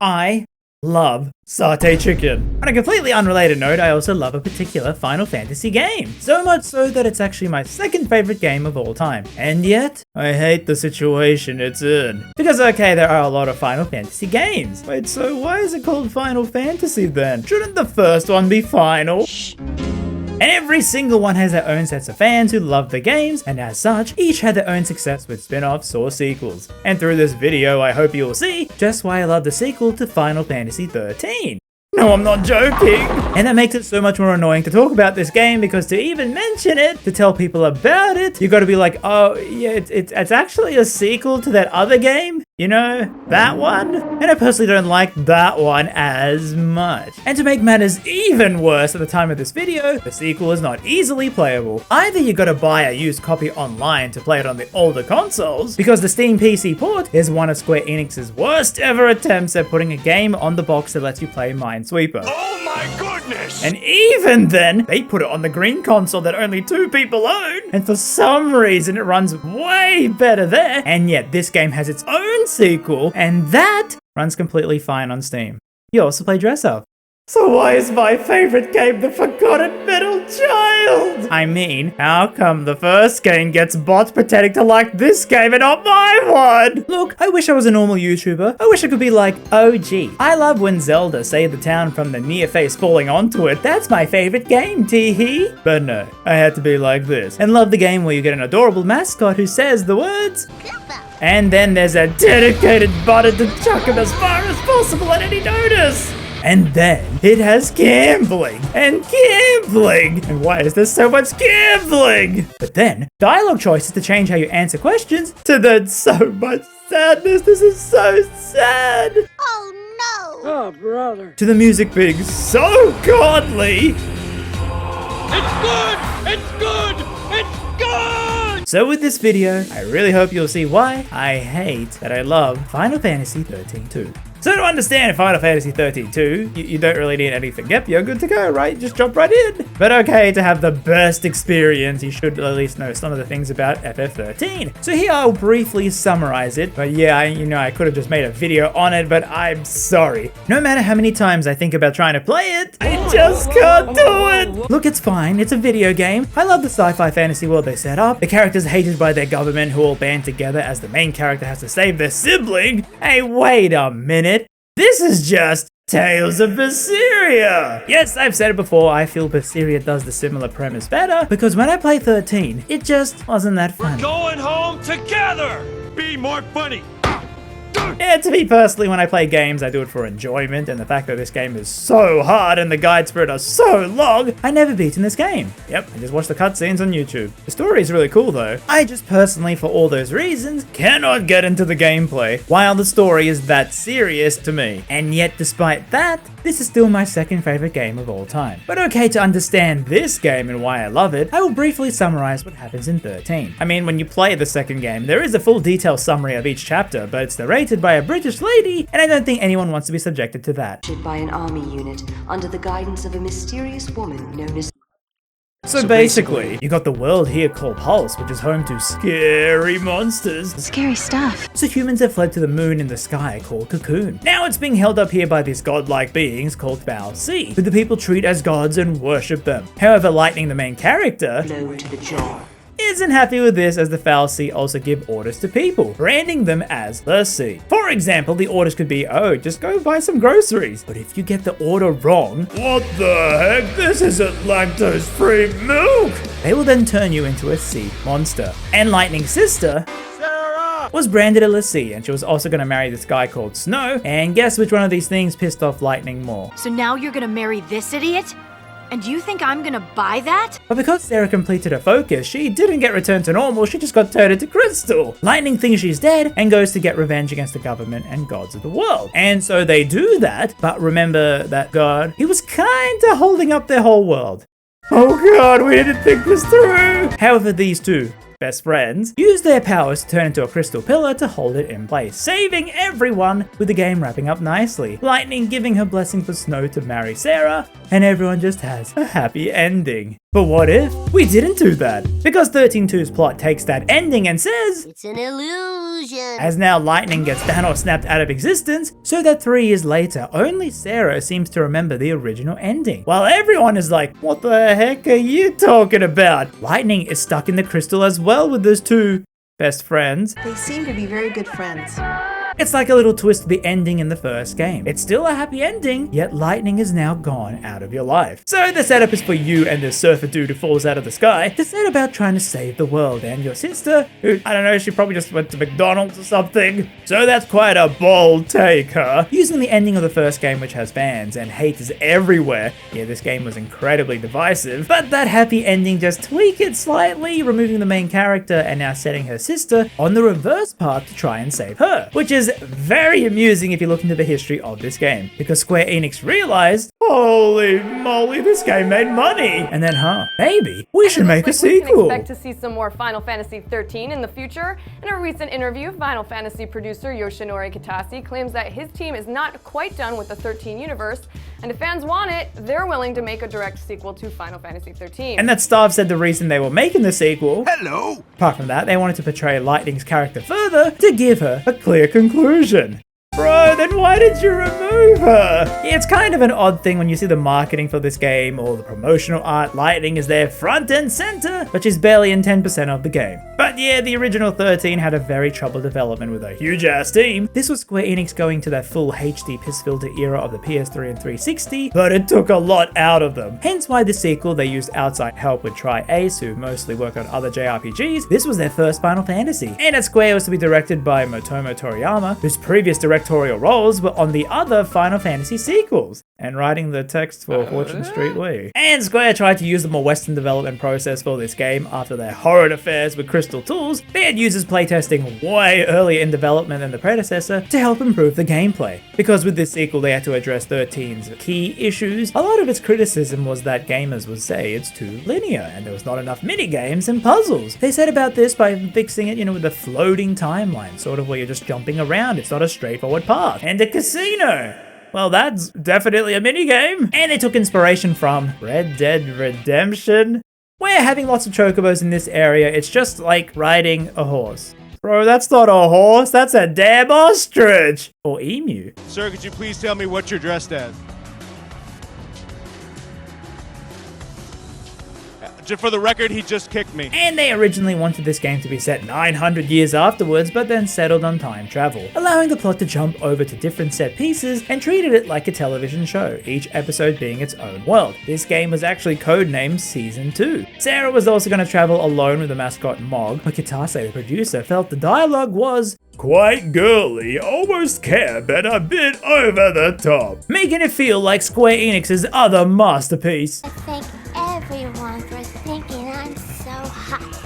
I love satay chicken. On a completely unrelated note, I also love a particular Final Fantasy game. So much so that it's actually my second favorite game of all time. And yet, I hate the situation it's in. Because okay, there are a lot of Final Fantasy games. Wait, so why is it called Final Fantasy then? Shouldn't the first one be Final? And every single one has their own sets of fans who love the games, and as such, each had their own success with spin-offs or sequels. And through this video, I hope you'll see just why I love the sequel to Final Fantasy XIII. No, I'm not joking! And that makes it so much more annoying to talk about this game, because to even mention it, to tell people about it, you gotta be like, oh yeah, it's actually a sequel to that other game? You know, that one? And I personally don't like that one as much. And to make matters even worse, at the time of this video, the sequel is not easily playable. Either you gotta buy a used copy online to play it on the older consoles, because the Steam PC port is one of Square Enix's worst ever attempts at putting a game on the box that lets you play Minesweeper. Oh my goodness! And even then, they put it on the green console that only 2 people own, and for some reason it runs way better there, and yet this game has its own sequel, and that runs completely fine on Steam. You also play Dress Up. So why is my favorite game the Forgotten Middle Child? I mean, how come the first game gets bots pretending to like this game and not my one? Look, I wish I was a normal YouTuber. I wish I could be like, oh gee, I love when Zelda saved the town from the near face falling onto it. That's my favorite game, tee-hee. But no, I had to be like this. And love the game where you get an adorable mascot who says the words, and then there's a dedicated button to chuck him as far as possible at any notice. And then it has gambling and gambling. And why is there so much gambling? But then dialogue choices to change how you answer questions to then so much sadness. This is so sad. Oh no! Oh, brother. To the music being so godly. It's good! It's good! It's good! So with this video, I really hope you'll see why I hate that I love Final Fantasy XIII-2. So to understand Final Fantasy XIII-2, you don't really need anything. Yep, you're good to go, right? Just jump right in. But okay, to have the best experience, you should at least know some of the things about FF13. So here I'll briefly summarize it. But yeah, I could have just made a video on it, but I'm sorry. No matter how many times I think about trying to play it, I just can't do it. Look, it's fine. It's a video game. I love the sci-fi fantasy world they set up. The characters are hated by their government who all band together as the main character has to save their sibling. Hey, wait a minute. This is just Tales of Berseria! Yes, I've said it before, I feel Berseria does the similar premise better, because when I play 13, it just wasn't that fun. We're going home together! Be more funny! Yeah, to me personally, when I play games, I do it for enjoyment, and the fact that this game is so hard and the guides for it are so long, I never beaten this game. Yep, I just watch the cutscenes on YouTube. The story is really cool though. I just personally, for all those reasons, cannot get into the gameplay, while the story is that serious to me. And yet, despite that, this is still my second favorite game of all time. But okay, to understand this game and why I love it, I will briefly summarize what happens in 13. I mean, when you play the second game, there is a full detailed summary of each chapter, but it's narrated by a British lady, and I don't think anyone wants to be subjected to that. By an army unit under the guidance of a mysterious woman known as... So basically, you got the world here called Pulse, which is home to scary monsters. Scary stuff. So humans have fled to the moon in the sky called Cocoon. Now it's being held up here by these godlike beings called Val C, who the people treat as gods and worship them. However, Lightning, the main character, blow to the jaw. isn't happy with this, as the Foul Sea also give orders to people, branding them as the Sea. For example, the orders could be, oh, just go buy some groceries. But if you get the order wrong, what the heck, this isn't lactose-free milk, they will then turn you into a sea monster. And Lightning's sister was branded a Lassie, and she was also going to marry this guy called Snow, and guess which one of these things pissed off Lightning more? So now you're gonna marry this idiot? And you think I'm gonna buy that? But because Sarah completed her focus, she didn't get returned to normal, she just got turned into crystal. Lightning thinks she's dead and goes to get revenge against the government and gods of the world. And so they do that, but remember that god, he was kinda holding up their whole world. Oh god, we didn't think this through. However, these two best friends, use their powers to turn into a crystal pillar to hold it in place, saving everyone, with the game wrapping up nicely. Lightning giving her blessing for Snow to marry Sarah, and everyone just has a happy ending. But what if we didn't do that? Because 13-2's plot takes that ending and says, "It's an illusion." as now Lightning gets Thanos snapped out of existence, so that 3 years later, only Sarah seems to remember the original ending. While everyone is like, what the heck are you talking about? Lightning is stuck in the crystal as well with those two best friends. They seem to be very good friends. It's like a little twist to the ending in the first game. It's still a happy ending, yet Lightning is now gone out of your life. So the setup is for you and this surfer dude who falls out of the sky to set about trying to save the world, and your sister, who, I don't know, she probably just went to McDonald's or something. So that's quite a bold take, huh? Using the ending of the first game, which has fans and haters everywhere. Yeah, this game was incredibly divisive, but that happy ending just tweak it slightly, removing the main character and now setting her sister on the reverse path to try and save her, which is very amusing if you look into the history of this game, because Square Enix realized, holy moly, this game made money, and then maybe we should make a sequel. We can expect to see some more Final Fantasy XIII in the future. In a recent interview, Final Fantasy producer Yoshinori Kitase claims that his team is not quite done with the 13 universe, and if fans want it, they're willing to make a direct sequel to Final Fantasy XIII. And that staff said the reason they were making the sequel, Hello! apart from that, they wanted to portray Lightning's character further to give her a clear conclusion. Bro, then why did you remove her? Yeah, it's kind of an odd thing when you see the marketing for this game or the promotional art. Lightning is there front and center, but she's barely in 10% of the game. But yeah, the original 13 had a very troubled development with a huge ass team. This was Square Enix going to their full HD piss filter era of the PS3 and 360, but it took a lot out of them. Hence why the sequel, they used outside help with Tri-Ace, who mostly work on other JRPGs. This was their first Final Fantasy. And at Square, it was to be directed by Motomo Toriyama, whose previous directorial roles were on the other Final Fantasy sequels, and writing the text for Fortune Street Lee. And Square tried to use the more Western development process for this game after their horrid affairs with Crystal Tools. They had users playtesting way earlier in development than the predecessor to help improve the gameplay. Because with this sequel they had to address 13's key issues, a lot of its criticism was that gamers would say it's too linear and there was not enough mini-games and puzzles. They said about this by fixing it, with a floating timeline, sort of where you're just jumping around, it's not a straightforward path. And a casino! Well, that's definitely a minigame. And they took inspiration from Red Dead Redemption, where having lots of chocobos in this area, it's just like riding a horse. Bro, that's not a horse, that's a damn ostrich! Or emu. Sir, could you please tell me what you're dressed as? For the record, he just kicked me. And they originally wanted this game to be set 900 years afterwards, but then settled on time travel, allowing the plot to jump over to different set pieces and treated it like a television show, each episode being its own world. This game was actually codenamed Season 2. Sarah was also going to travel alone with the mascot Mog, but Kitase, the producer, felt the dialogue was quite girly, almost care, but a bit over the top, making it feel like Square Enix's other masterpiece. I thank everyone for thinking I'm so hot.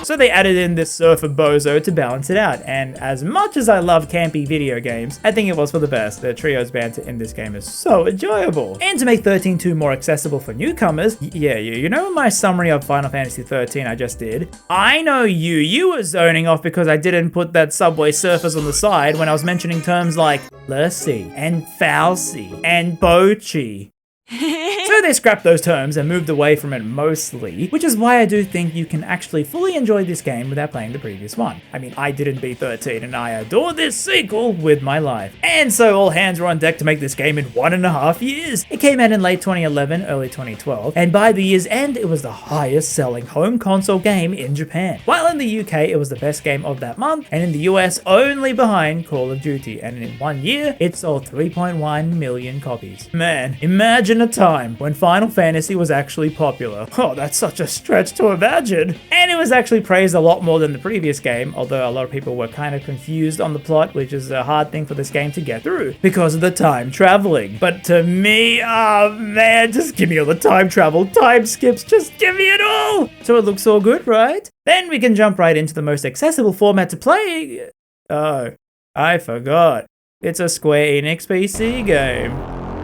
So they added in this surfer bozo to balance it out, and as much as I love campy video games, I think it was for the best. The trio's banter in this game is so enjoyable. And to make 13-2 more accessible for newcomers, you know my summary of Final Fantasy XIII I just did? I know you were zoning off because I didn't put that Subway Surfers on the side when I was mentioning terms like Lercy and Falsy and Bochi. So they scrapped those terms and moved away from it mostly, which is why I do think you can actually fully enjoy this game without playing the previous one. I mean, I didn't beat 13 and I adore this sequel with my life. And so all hands were on deck to make this game in 1.5 years. It came out in late 2011, early 2012, and by the year's end, it was the highest selling home console game in Japan. While in the UK, it was the best game of that month, and in the US, only behind Call of Duty, and in 1 year, it sold 3.1 million copies. Man, imagine a time when Final Fantasy was actually popular. Oh, that's such a stretch to imagine. And it was actually praised a lot more than the previous game, although a lot of people were kind of confused on the plot, which is a hard thing for this game to get through because of the time traveling. But to me, oh man, just give me all the time travel, time skips, just give me it all. So it looks all good, right? Then we can jump right into the most accessible format to play. Oh, I forgot. It's a Square Enix PC game.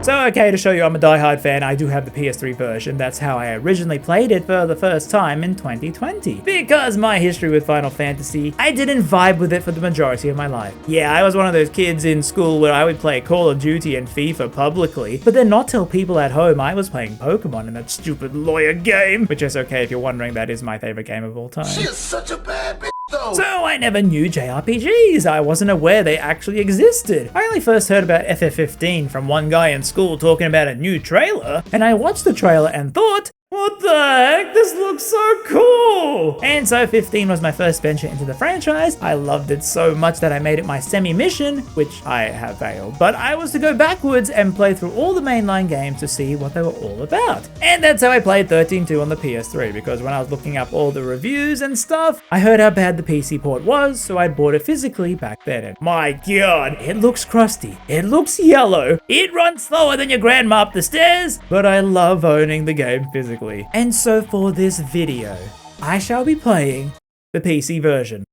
So okay, to show you I'm a diehard fan, I do have the PS3 version. That's how I originally played it for the first time in 2020. Because my history with Final Fantasy, I didn't vibe with it for the majority of my life. Yeah, I was one of those kids in school where I would play Call of Duty and FIFA publicly, but then not tell people at home I was playing Pokemon in that stupid lawyer game. Which is okay if you're wondering, that is my favorite game of all time. She is such a bad bitch though. So I never knew JRPGs. I wasn't aware they actually existed. I only first heard about FF15 from one guy in school talking about a new trailer, and I watched the trailer and thought, what the heck? This looks so cool! And so 15 was my first venture into the franchise. I loved it so much that I made it my semi-mission, which I have failed. But I was to go backwards and play through all the mainline games to see what they were all about. And that's how I played 13-2 on the PS3, because when I was looking up all the reviews and stuff, I heard how bad the PC port was, so I bought it physically back then. And my god, it looks crusty, it looks yellow, it runs slower than your grandma up the stairs, but I love owning the game physically. And so for this video, I shall be playing the PC version.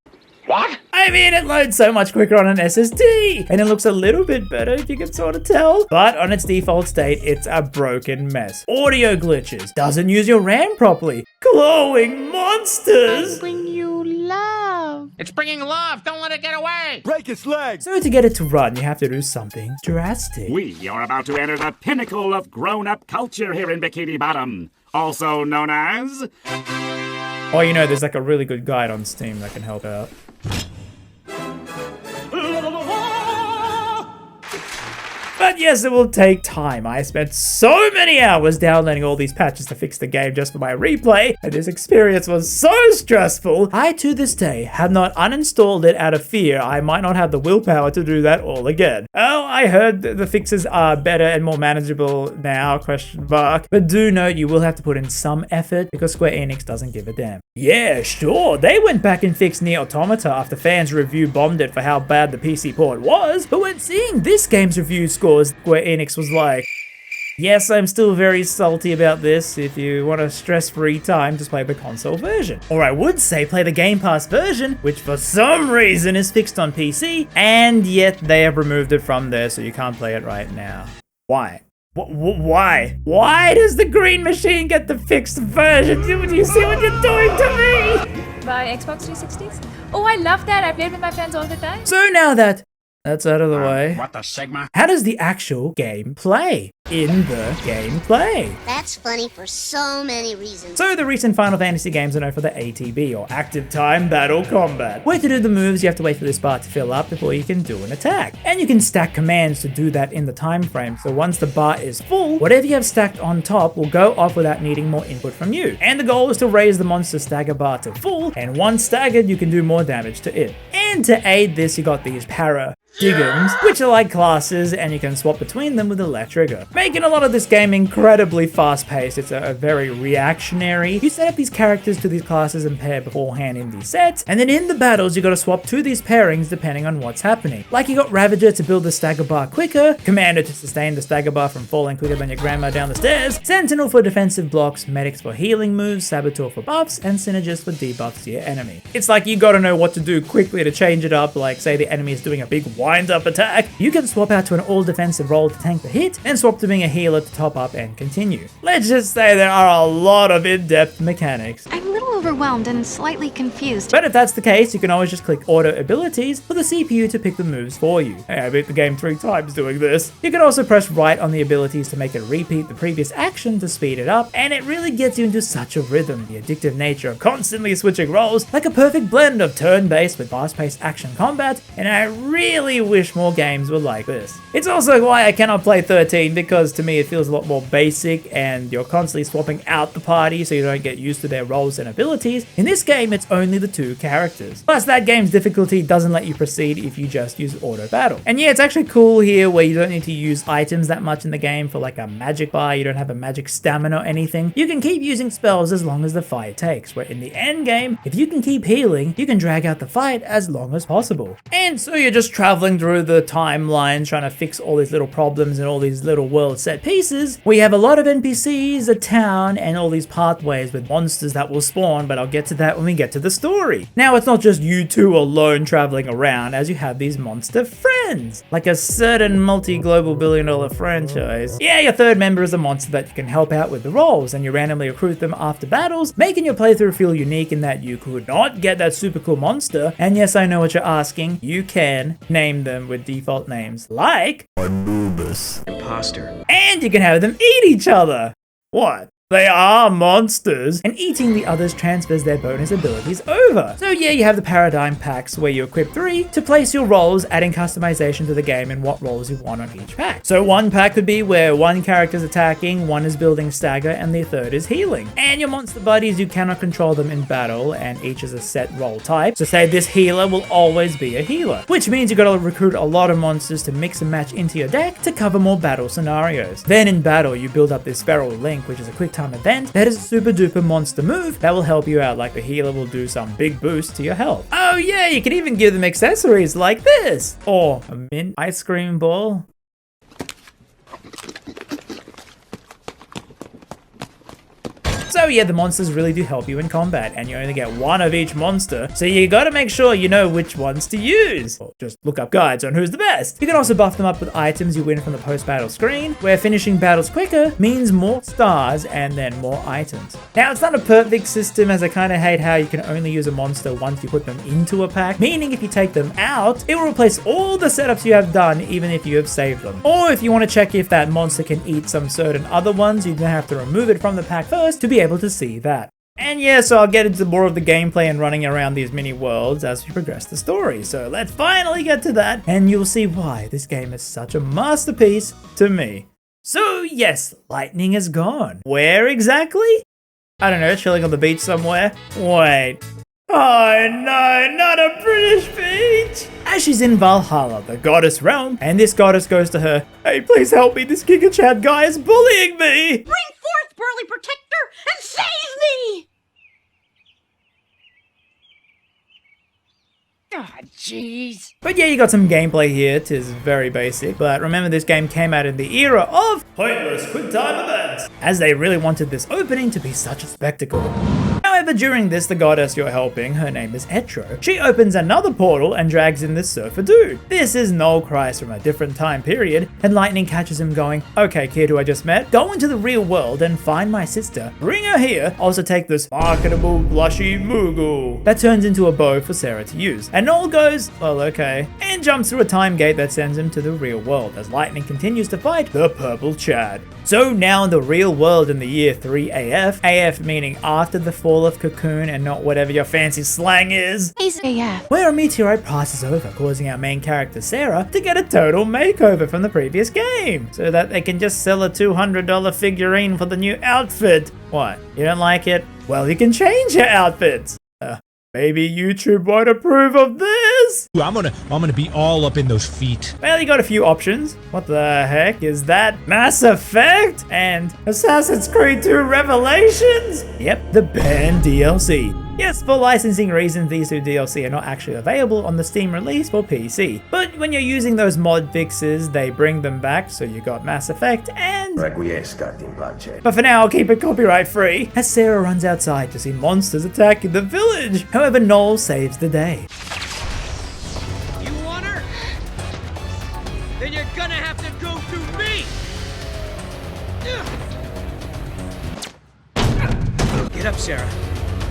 What? I mean, it loads so much quicker on an SSD, and it looks a little bit better if you can sort of tell. But on its default state, it's a broken mess. Audio glitches, doesn't use your RAM properly, glowing monsters. Bring you love. It's bringing love. Don't let it get away. Break its legs. So to get it to run, you have to do something drastic. We are about to enter the pinnacle of grown-up culture here in Bikini Bottom, also known as... Oh, you know, there's like a really good guide on Steam that can help out. But yes, it will take time. I spent so many hours downloading all these patches to fix the game just for my replay, and this experience was so stressful. I, to this day, have not uninstalled it out of fear I might not have the willpower to do that all again. Oh, I heard the fixes are better and more manageable now, question mark. But do note you will have to put in some effort because Square Enix doesn't give a damn. Yeah, sure, they went back and fixed Nier Automata after fans' review bombed it for how bad the PC port was, but when seeing this game's review scores, Square Enix was like, yes, I'm still very salty about this. If you want a stress-free time, just play the console version. Or I would say play the Game Pass version, which for some reason is fixed on PC, and yet they have removed it from there so you can't play it right now. Why? Why? Why does the green machine get the fixed version? Do you see what you're doing to me? By Xbox 360s? Oh, I love that. I play it with my friends all the time. So now that that's out of the way, What the Sigma? how does the actual game play? In the gameplay. That's funny for so many reasons. So the recent Final Fantasy games are known for the ATB, or Active Time Battle Combat. Where to do the moves, you have to wait for this bar to fill up before you can do an attack. And you can stack commands to do that in the time frame, so once the bar is full, whatever you have stacked on top will go off without needing more input from you. And the goal is to raise the monster stagger bar to full, and once staggered, you can do more damage to it. And to aid this, you got these Digums, which are like classes, and you can swap between them with the left trigger, making a lot of this game incredibly fast-paced. It's a very reactionary. You set up these characters to these classes and pair beforehand in these sets, and then in the battles you gotta swap to these pairings depending on what's happening. Like you got Ravager to build the stagger bar quicker, Commander to sustain the stagger bar from falling quicker than your grandma down the stairs, Sentinel for defensive blocks, Medics for healing moves, Saboteur for buffs, and Synergist for debuffs to your enemy. It's like you gotta know what to do quickly to change it up, like say the enemy is doing a big wind-up attack, you can swap out to an all-defensive role to tank the hit, and swap to being a healer to top up and continue. Let's just say there are a lot of in-depth mechanics. I'm a little overwhelmed and slightly confused. But if that's the case, you can always just click Auto Abilities for the CPU to pick the moves for you. Hey, I beat the game 3 times doing this. You can also press right on the abilities to make it repeat the previous action to speed it up, and it really gets you into such a rhythm. The addictive nature of constantly switching roles, like a perfect blend of turn-based with fast-paced action combat, and I really wish more games were like this. It's also why I cannot play 13, because to me it feels a lot more basic and you're constantly swapping out the party so you don't get used to their roles and abilities. In this game it's only the 2 characters. Plus that game's difficulty doesn't let you proceed if you just use auto battle. And yeah, it's actually cool here where you don't need to use items that much in the game for like a magic bar, you don't have a magic stamina or anything. You can keep using spells as long as the fight takes, where in the end game, if you can keep healing, you can drag out the fight as long as possible. And so you're just traveling through the timeline trying to fix all these little problems and all these little world set pieces. We have a lot of NPCs, a town, and all these pathways with monsters that will spawn, but I'll get to that when we get to the story. Now it's not just you two alone traveling around, as you have these monster friends. friends. Like a certain multi-global billion-dollar franchise. Yeah, your third member is a monster that you can help out with the roles, and you randomly recruit them after battles, making your playthrough feel unique in that you could not get that super cool monster. And yes, I know what you're asking. You can name them with default names like Anubis. Imposter. And you can have them eat each other. What? They are monsters, and eating the others transfers their bonus abilities over. So yeah, you have the paradigm packs where you equip 3 to place your roles, adding customization to the game and what roles you want on each pack. So one pack could be where one character is attacking, one is building stagger, and the third is healing. And your monster buddies, you cannot control them in battle, and each is a set role type. So say this healer will always be a healer, which means you gotta recruit a lot of monsters to mix and match into your deck to cover more battle scenarios. Then in battle, you build up this Feral Link, which is a quick time event that is a super duper monster move that will help you out, like the healer will do some big boost to your health. Oh yeah, you can even give them accessories like this, or a mint ice cream ball. So yeah, the monsters really do help you in combat, and you only get one of each monster, so you gotta make sure you know which ones to use. Or just look up guides on who's the best. You can also buff them up with items you win from the post-battle screen, where finishing battles quicker means more stars and then more items. Now, it's not a perfect system, as I kinda hate how you can only use a monster once you put them into a pack, meaning if you take them out, it will replace all the setups you have done, even if you have saved them. Or if you want to check if that monster can eat some certain other ones, you're gonna have to remove it from the pack first to be able to see that. And yeah, so I'll get into more of the gameplay and running around these mini worlds as we progress the story. So let's finally get to that, and you'll see why this game is such a masterpiece to me. So yes, lightning is gone. Where exactly? I don't know, chilling on the beach somewhere? Wait. Oh no, not a British beach! As she's in Valhalla, the goddess realm, and this goddess goes to her, "Hey, please help me, this Giga Chad guy is bullying me!" Bring forth Burly Protector and save me! Ah, jeez. But yeah, you got some gameplay here. Tis very basic, but remember this game came out in the era of pointless quick time events, as they really wanted this opening to be such a spectacle. However, during this, the goddess you're helping, her name is Etro, she opens another portal and drags in this surfer dude. This is Noel Christ from a different time period, and Lightning catches him going, "Okay kid who I just met, go into the real world and find my sister, bring her here, also take this marketable blushy Moogle." That turns into a bow for Sarah to use, and Noel goes, "Well okay," and jumps through a time gate that sends him to the real world as Lightning continues to fight the Purple Chad. So now in the real world in the year 3 AF, AF meaning after the fall of Cocoon and not whatever your fancy slang is, where a meteorite passes over, causing our main character Sarah to get a total makeover from the previous game, so that they can just sell a $200 figurine for the new outfit. What, you don't like it? Well, you can change your outfits. Maybe YouTube won't approve of this? I'm gonna be all up in those feet. Well, you got a few options. What the heck is that? Mass Effect and Assassin's Creed 2 Revelations? Yep, the banned DLC. Yes, for licensing reasons, these two DLC are not actually available on the Steam release for PC. But when you're using those mod fixes, they bring them back, so you got Mass Effect and... But for now, I'll keep it copyright free, as Sarah runs outside to see monsters attacking the village. However, Noel saves the day. You want her? Then you're gonna have to go through me! Get up, Sarah.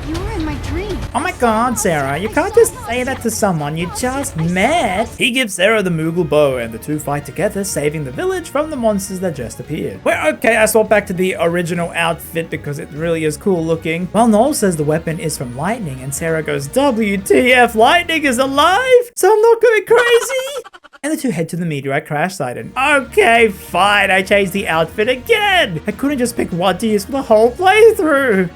You were in my dream. Oh my god, Sarah, you can't just say that to someone you just met. He gives Sarah the Moogle bow and the two fight together, saving the village from the monsters that just appeared. Well, okay, I swap back to the original outfit because it really is cool looking. Well, Noel says the weapon is from Lightning and Sarah goes, WTF, Lightning is alive? So I'm not going crazy? And the two head to the meteorite crash site and okay, fine, I changed the outfit again. I couldn't just pick one to use for the whole playthrough.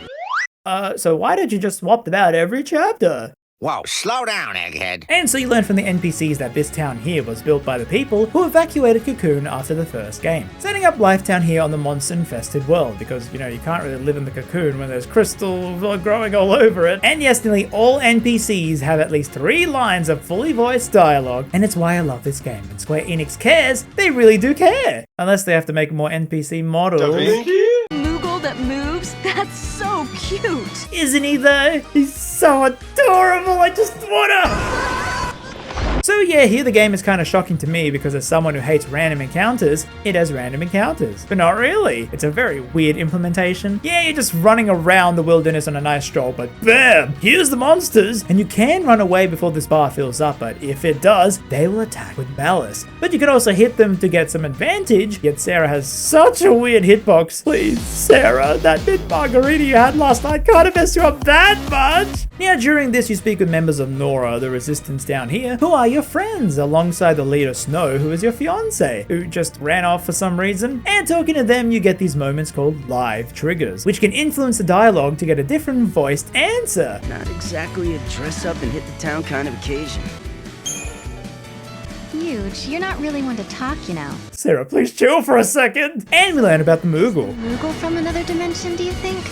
So why did you just swap them out every chapter? Whoa, slow down, egghead. And so you learn from the NPCs that this town here was built by the people who evacuated Cocoon after the first game, setting up life down here on the monster-infested world, because, you know, you can't really live in the Cocoon when there's crystal growing all over it. And yes, nearly all NPCs have at least 3 lines of fully voiced dialogue, and it's why I love this game. And Square Enix cares, they really do care. Unless they have to make more NPC models. Moogle that moves? That's so cute! Isn't he though? He's so adorable, I just wanna... So yeah, here the game is kind of shocking to me because as someone who hates random encounters, it has random encounters. But not really. It's a very weird implementation. Yeah, you're just running around the wilderness on a nice stroll, but bam! Here's the monsters! And you can run away before this bar fills up, but if it does, they will attack with malice. But you can also hit them to get some advantage, yet Sarah has such a weird hitbox. Please, Sarah, that mint margarita you had last night can't have messed you up that much! Now, during this, you speak with members of Nora, the resistance down here, who are your friends, alongside the leader Snow, who is your fiance, who just ran off for some reason. And talking to them, you get these moments called live triggers, which can influence the dialogue to get a different voiced answer. Not exactly a dress up and hit the town kind of occasion. Huge. You're not really one to talk, you know. Sarah, please chill for a second. And we learn about the Moogle. Moogle from another dimension, do you think?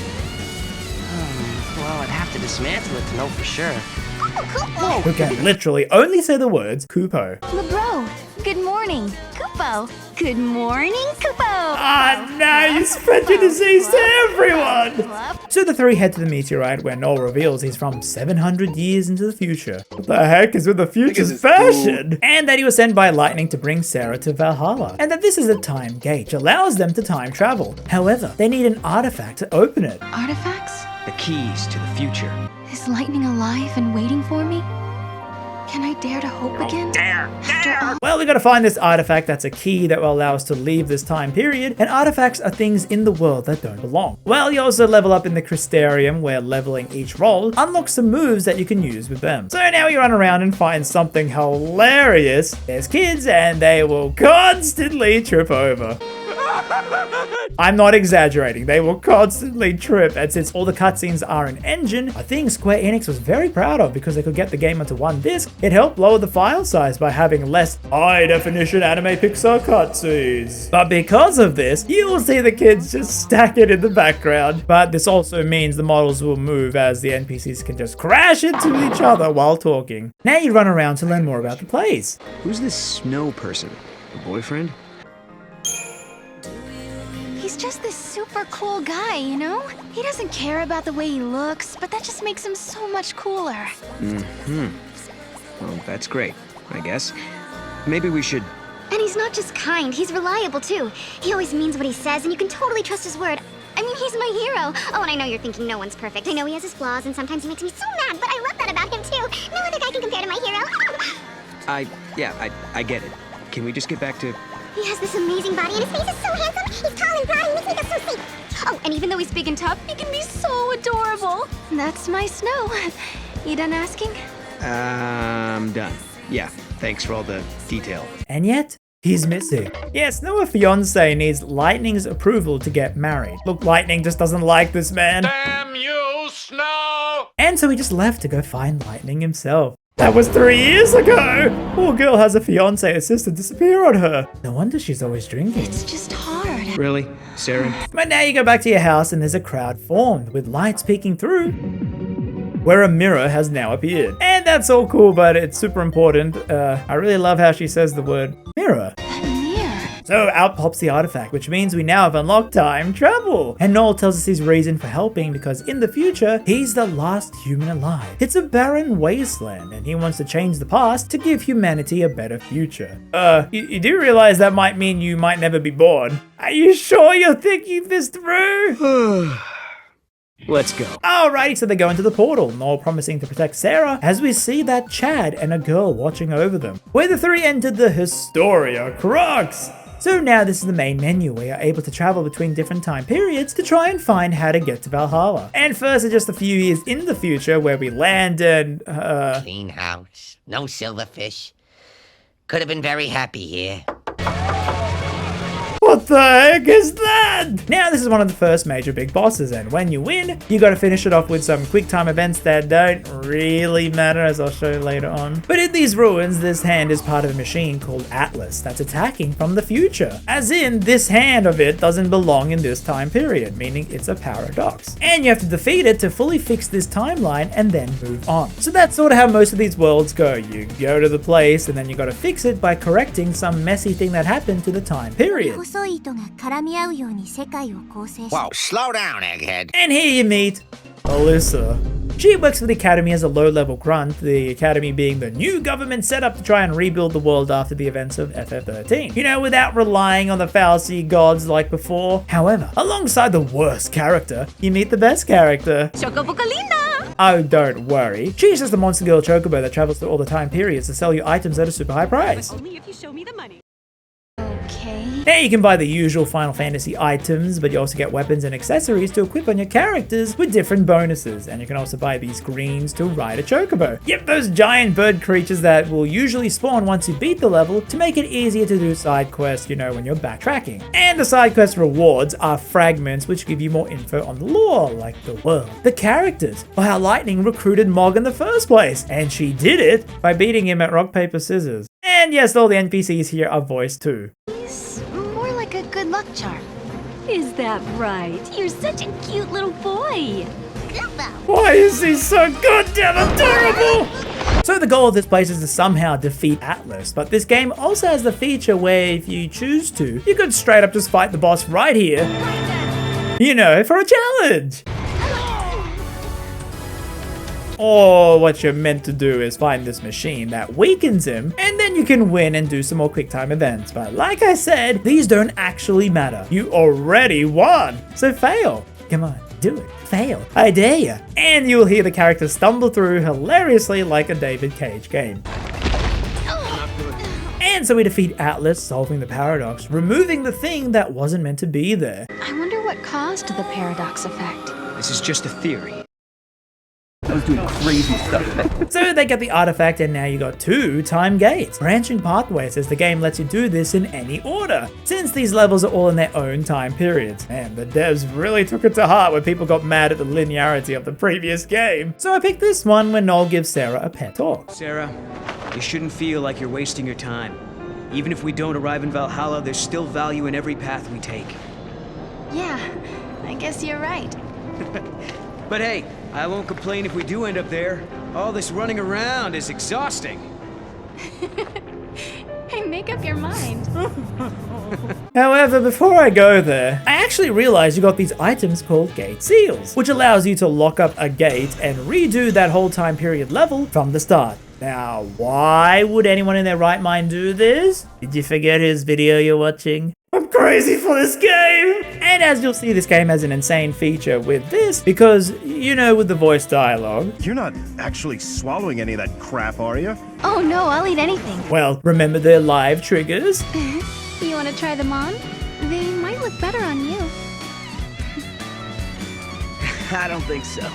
Well, I'd have to dismantle it to know for sure. Kupo! Who can literally only say the words Kupo. Lebro, good morning. Kupo. Good morning, Kupo. Ah, no, you spread your disease to everyone. So the three head to the meteorite where Noel reveals he's from 700 years into the future. What the heck is with the future's fashion? Cool. And that he was sent by lightning to bring Sarah to Valhalla. And that this is a time gate, which allows them to time travel. However, they need an artifact to open it. Artifacts? The keys to the future. Is lightning alive and waiting for me? Can I dare to hope again? Dare! Well, we gotta find this artifact that's a key that will allow us to leave this time period, and artifacts are things in the world that don't belong. Well, you also level up in the Crystarium, where leveling each role unlocks some moves that you can use with them. So now you run around and find something hilarious. There's kids, and they will constantly trip over. I'm not exaggerating, they will constantly trip, and since all the cutscenes are an engine, a thing Square Enix was very proud of because they could get the game onto one disc, it helped lower the file size by having less high-definition anime Pixar cutscenes. But because of this, you will see the kids just stack it in the background, but this also means the models will move as the NPCs can just crash into each other while talking. Now you run around to learn more about the place. Who's this Snow person? A boyfriend? He's just this super cool guy, you know? He doesn't care about the way he looks, but that just makes him so much cooler. Well, that's great, I guess. Maybe we should... And he's not just kind, he's reliable too. He always means what he says, and you can totally trust his word. I mean, he's my hero. Oh, and I know you're thinking no one's perfect. I know he has his flaws, and sometimes he makes me so mad, but I love that about him too. No other guy can compare to my hero. I get it. Can we just get back to... He has this amazing body, and his face is so handsome. He's tall and broad, and makes me feel so sweet. Oh, and even though he's big and tough, he can be so adorable. That's my Snow. You done asking? I'm done. Yeah, thanks for all the detail. And yet, he's missing. Yes, Noah's fiance needs Lightning's approval to get married. Look, Lightning just doesn't like this man. Damn you, Snow! And so he just left to go find Lightning himself. That was 3 years ago! Poor girl has a fiance assistant disappear on her. No wonder she's always drinking. It's just hard. Really? Sarah? But now you go back to your house and there's a crowd formed with lights peeking through, where a mirror has now appeared. And that's all cool, but it's super important. I really love how she says the word mirror. So out pops the artifact, which means we now have unlocked time travel. And Noel tells us his reason for helping because in the future, he's the last human alive. It's a barren wasteland and he wants to change the past to give humanity a better future. You do realize that might mean you might never be born. Are you sure you're thinking this through? Let's go. Alrighty, so they go into the portal, Noel promising to protect Sarah, as we see that Chad and a girl watching over them, where the three entered the Historia Crux. So now this is the main menu where you're able to travel between different time periods to try and find how to get to Valhalla. And first is just a few years in the future where we land and Clean house, no silverfish. Could have been very happy here. What the heck is that? Now this is one of the first major big bosses, and when you win, you gotta finish it off with some quick time events that don't really matter, as I'll show you later on. But in these ruins, this hand is part of a machine called Atlas that's attacking from the future. As in, this hand of it doesn't belong in this time period, meaning it's a paradox. And you have to defeat it to fully fix this timeline and then move on. So that's sort of how most of these worlds go. You go to the place and then you gotta fix it by correcting some messy thing that happened to the time period. Whoa, slow down, egghead. And here you meet Alyssa. She works for the Academy as a low-level grunt, the Academy being the new government set up to try and rebuild the world after the events of FF13. You know, without relying on the Falsi gods like before. However, alongside the worst character, you meet the best character. Chocobocolina! Oh, don't worry. She's just a monster girl chocobo that travels through all the time periods to sell you items at a super high price. Only if you show me the money. Okay. Now you can buy the usual Final Fantasy items, but you also get weapons and accessories to equip on your characters with different bonuses, and you can also buy these greens to ride a chocobo. Yep, those giant bird creatures that will usually spawn once you beat the level to make it easier to do side quests, you know, when you're backtracking. And the side quest rewards are fragments which give you more info on the lore, like the world, the characters, or how Lightning recruited Mog in the first place, and she did it by beating him at rock, paper, scissors. And yes, all the NPCs here are voiced too. He's more like a good luck charm. Is that right? You're such a cute little boy. Why is he so goddamn adorable? So the goal of this place is to somehow defeat Atlas, but this game also has the feature where if you choose to, you could straight up just fight the boss right here. You know, for a challenge. Or what you're meant to do is find this machine that weakens him, and then you can win and do some more quick time events. But like I said, these don't actually matter. You already won, so fail. Come on, do it. Fail. I dare you. And you'll hear the characters stumble through hilariously like a David Cage game. And so we defeat Atlas, solving the paradox, removing the thing that wasn't meant to be there. I wonder what caused the paradox effect. This is just a theory. I was doing crazy stuff. So they get the artifact, and now you got 2 time gates, branching pathways, as the game lets you do this in any order, since these levels are all in their own time periods. And the devs really took it to heart when people got mad at the linearity of the previous game. So I picked this one when Noel gives Sarah a pet talk. Sarah, you shouldn't feel like you're wasting your time. Even if we don't arrive in Valhalla, there's still value in every path we take. Yeah, I guess you're right. But hey, I won't complain if we do end up there. All this running around is exhausting. Hey, make up your mind. However, before I go there, I actually realized you got these items called gate seals, which allows you to lock up a gate and redo that whole time period level from the start. Now, why would anyone in their right mind do this? Did you forget whose video you're watching? I'm crazy for this game! And as you'll see, this game has an insane feature with this, because, you know, with the voice dialogue. You're not actually swallowing any of that crap, are you? Oh no, I'll eat anything. Well, remember their live triggers? You want to try them on? They might look better on you. I don't think so.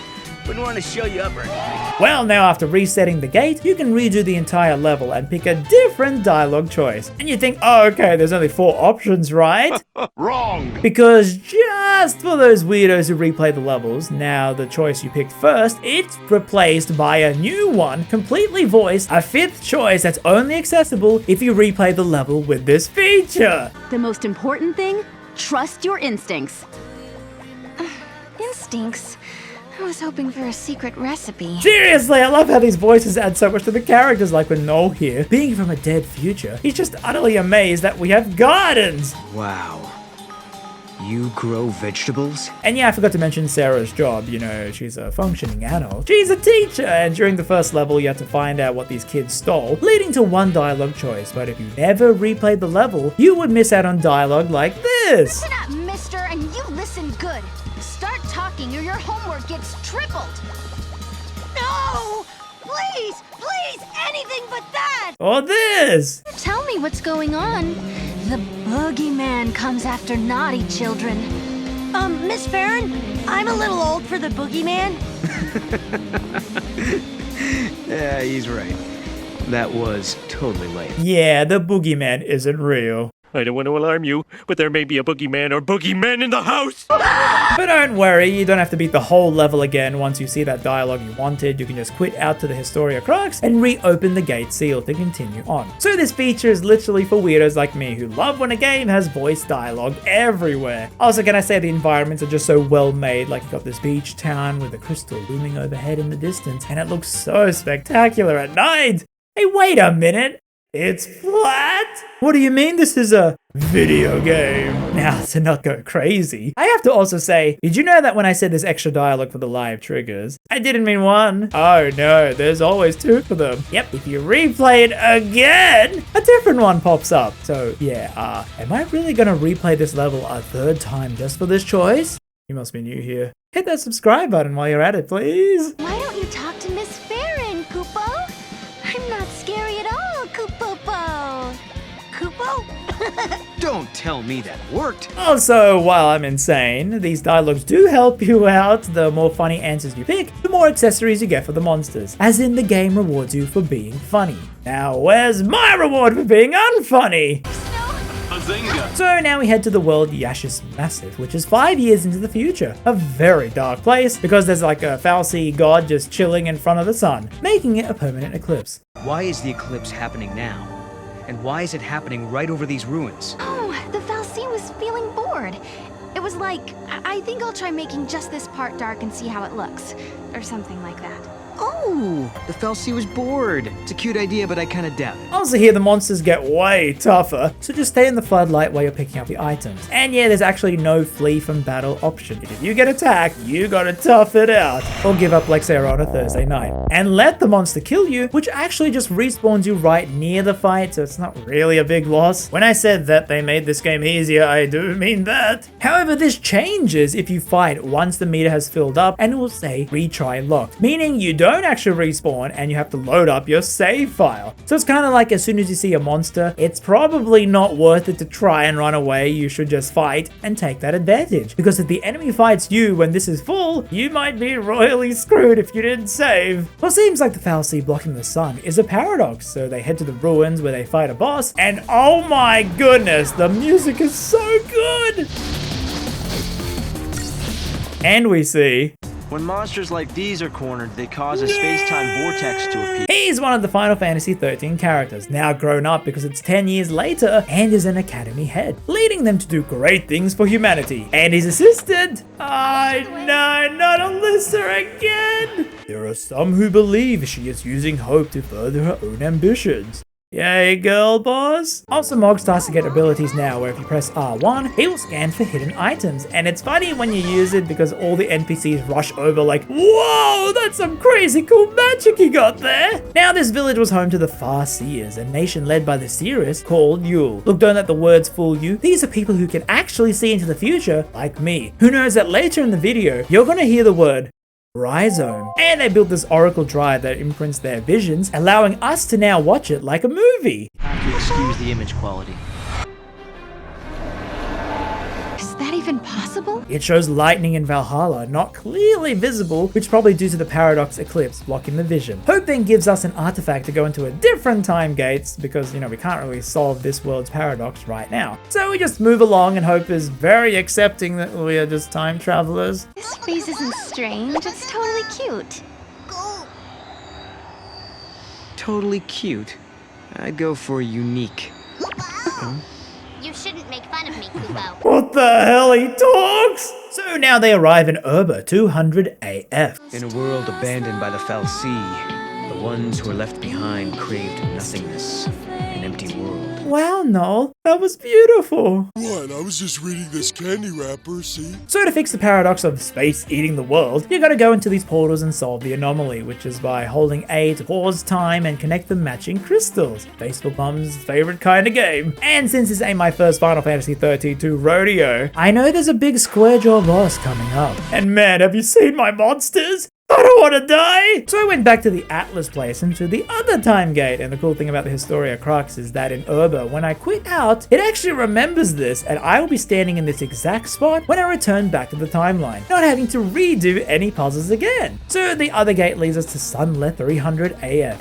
Wouldn't want to show you up or anything. Well, now after resetting the gate, you can redo the entire level and pick a different dialogue choice. And you think, oh, okay, there's only 4 options, right? Wrong! Because just for those weirdos who replay the levels, now the choice you picked first, it's replaced by a new one, completely voiced, a 5th choice that's only accessible if you replay the level with this feature. The most important thing? Trust your instincts. Instincts? I was hoping for a secret recipe. Seriously, I love how these voices add so much to the characters, like with Noel here. Being from a dead future, he's just utterly amazed that we have gardens! Wow. You grow vegetables? And yeah, I forgot to mention Sarah's job. You know, she's a functioning adult. She's a teacher, and during the first level, you have to find out what these kids stole, leading to one dialogue choice. But if you never replayed the level, you would miss out on dialogue like this. Listen up, mister, and you listen good. Start talking or your homework gets tripled. No! Please, please, anything but that! Or this. Tell me what's going on. The boogeyman comes after naughty children. Miss Farron, I'm a little old for the boogeyman. Yeah, he's right. That was totally lame. Yeah, the boogeyman isn't real. I don't want to alarm you, but there may be a boogeyman or boogeymen in the house! But don't worry, you don't have to beat the whole level again once you see that dialogue you wanted. You can just quit out to the Historia Crux and reopen the gate seal to continue on. So this feature is literally for weirdos like me who love when a game has voice dialogue everywhere. Also, can I say the environments are just so well made, like you got this beach town with a crystal looming overhead in the distance, and it looks so spectacular at night! Hey, wait a minute! It's flat? What do you mean this is a video game? Now, to not go crazy, I have to also say, did you know that when I said there's extra dialogue for the live triggers, I didn't mean one? Oh no, there's always two for them. Yep, if you replay it again, a different one pops up. So yeah, am I really gonna replay this level a third time just for this choice? You must be new here. Hit that subscribe button while you're at it, please. Why don't you talk to Miss Farron, Koopo? I'm not scary at all, Koopopo. Koopo? Don't tell me that worked. Also, while I'm insane, these dialogues do help you out. The more funny answers you pick, the more accessories you get for the monsters. As in, the game rewards you for being funny. Now, where's my reward for being unfunny? So now we head to the world Yashis Massive, which is 5 years into the future. A very dark place, because there's like a Falsi god just chilling in front of the sun, making it a permanent eclipse. Why is the eclipse happening now? And why is it happening right over these ruins? Oh, the Falsi was feeling bored. It was like, I think I'll try making just this part dark and see how it looks. Or something like that. Oh, the Falsi was bored. It's a cute idea, but I kind of doubt it. Also here, the monsters get way tougher, so just stay in the floodlight while you're picking up the items. And yeah, there's actually no flee from battle option. If you get attacked, you gotta tough it out, or give up like Sarah on a Thursday night. And let the monster kill you, which actually just respawns you right near the fight, so it's not really a big loss. When I said that they made this game easier, I do mean that. However, this changes if you fight once the meter has filled up, and it will say retry locked, meaning you don't actually respawn and you have to load up your save file. So it's kind of like as soon as you see a monster, it's probably not worth it to try and run away. You should just fight and take that advantage, because if the enemy fights you when this is full, you might be royally screwed if you didn't save. Well, it seems like the Falsi blocking the sun is a paradox, so they head to the ruins where they fight a boss, and oh my goodness, the music is so good! And we see when monsters like these are cornered, they cause a space-time vortex to appear. He's one of the Final Fantasy XIII characters, now grown up because it's 10 years later, and is an academy head, leading them to do great things for humanity. And his assistant? Oh no, not Alyssa again! There are some who believe she is using hope to further her own ambitions. Yay, girl boss! Also, Mog starts to get abilities now where if you press R1, he will scan for hidden items. And it's funny when you use it because all the NPCs rush over like, whoa, that's some crazy cool magic you got there! Now, this village was home to the Farseers, a nation led by the seeress called Yule. Look, don't let the words fool you. These are people who can actually see into the future, like me. Who knows that later in the video, you're gonna hear the word rhizome. And they built this oracle drive that imprints their visions, allowing us to now watch it like a movie. Have to excuse the image quality. Is that even possible? It shows lightning in Valhalla, not clearly visible, which probably due to the paradox eclipse blocking the vision. Hope then gives us an artifact to go into a different time gates, because, you know, we can't really solve this world's paradox right now. So we just move along, and Hope is very accepting that we are just time travelers. This face isn't strange, it's totally cute. Totally cute. I'd go for unique. You shouldn't make fun of me, Kubo. What the hell, he talks? So now they arrive in Urba 200 AF. In a world abandoned by the Falsi, the ones who are left behind craved nothingness, an empty world. Wow, Noel, that was beautiful. What? I was just reading this candy wrapper, see? So to fix the paradox of space eating the world, you gotta go into these portals and solve the anomaly, which is by holding A to pause time and connect the matching crystals. Facebook Mom's favorite kind of game. And since this ain't my first Final Fantasy XIII-2 rodeo, I know there's a big square jaw boss coming up. And man, have you seen my monsters? I don't want to die! So I went back to the Atlas place and to the other time gate, and the cool thing about the Historia Crux is that in Urba, when I quit out, it actually remembers this, and I will be standing in this exact spot when I return back to the timeline, not having to redo any puzzles again. So the other gate leads us to Sunlet 300 AF.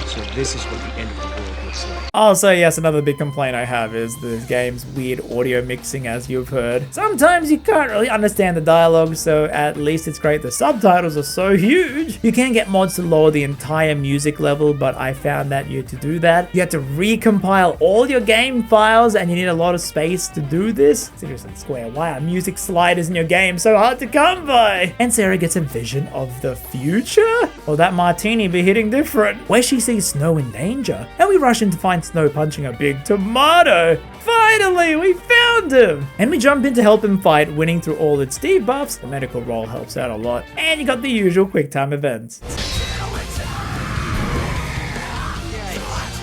So this is what the end of the world looks like. Also, yes, another big complaint I have is the game's weird audio mixing, as you've heard. Sometimes you can't really understand the dialogue, so at least it's great the subtitles are so huge. You can get mods to lower the entire music level, but I found that to do that, you have to recompile all your game files, and you need a lot of space to do this. Seriously, Square, why are music sliders in your game so hard to come by? And Sarah gets a vision of the future? or that martini be hitting different, where she sees Snow in danger, and we rush in to find Snow punching a big tomato. Finally, we found him! And we jump in to help him fight, winning through all its debuffs. The medical roll helps out a lot, and you got the usual quick time events.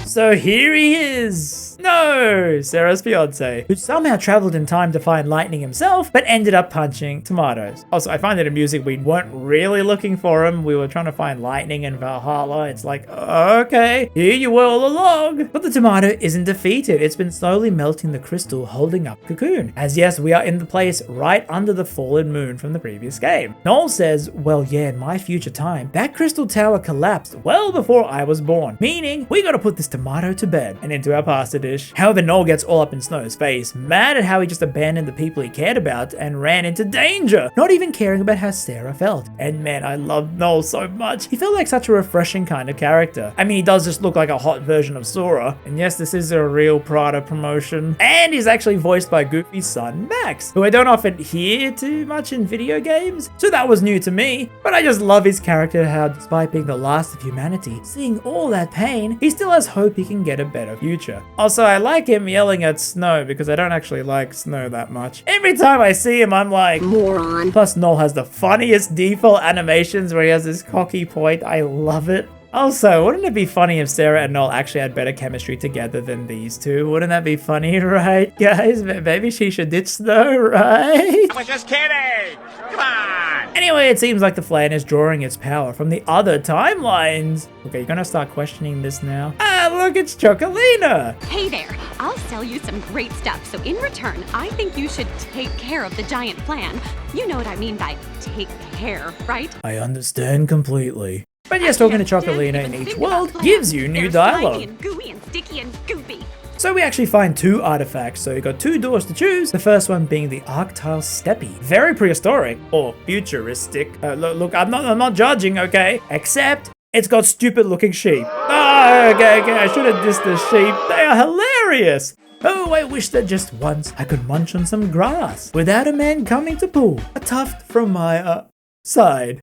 So here he is! No, Sarah's fiance, who somehow traveled in time to find Lightning himself, but ended up punching tomatoes. Also, I find it amusing we weren't really looking for him. We were trying to find Lightning in Valhalla. It's like, okay, here you were all along. But the tomato isn't defeated. It's been slowly melting the crystal holding up Cocoon. As yes, we are in the place right under the fallen moon from the previous game. Noel says, well, yeah, in my future time, that crystal tower collapsed well before I was born. Meaning, we gotta put this tomato to bed and into our pasta dish. However, Noel gets all up in Snow's face, mad at how he just abandoned the people he cared about and ran into danger, not even caring about how Sarah felt. And man, I love Noel so much. He felt like such a refreshing kind of character. I mean, he does just look like a hot version of Sora. And yes, this is a real Prada promotion. And he's actually voiced by Goofy's son, Max, who I don't often hear too much in video games. So that was new to me, but I just love his character, how despite being the last of humanity, seeing all that pain, he still has hope he can get a better future. Also, I like him yelling at Snow because I don't actually like Snow that much. Every time I see him, I'm like, moron. Plus, Noel has the funniest default animations where he has this cocky point. I love it. Also, wouldn't it be funny if Sarah and Noel actually had better chemistry together than these two? Wouldn't that be funny, right, guys? Maybe she should ditch Snow, right? I was just kidding! Come on! Anyway, it seems like the Flan is drawing its power from the other timelines. Okay, you're gonna start questioning this now. Ah, look, it's Chocolina! Hey there, I'll sell you some great stuff, so in return, I think you should take care of the giant Flan. You know what I mean by take care, right? I understand completely. But yes, talking to Chocolina in each world gives you new dialogue. And gooey and sticky and goopy. So we actually find two artifacts, so you got two doors to choose. The first one being the Arctile Steppe. Very prehistoric, or futuristic. Look, I'm not judging, okay? Except, it's got stupid looking sheep. Oh, okay, I should have dissed the sheep. They are hilarious. Oh, I wish that just once I could munch on some grass without a man coming to pull a tuft from my, side.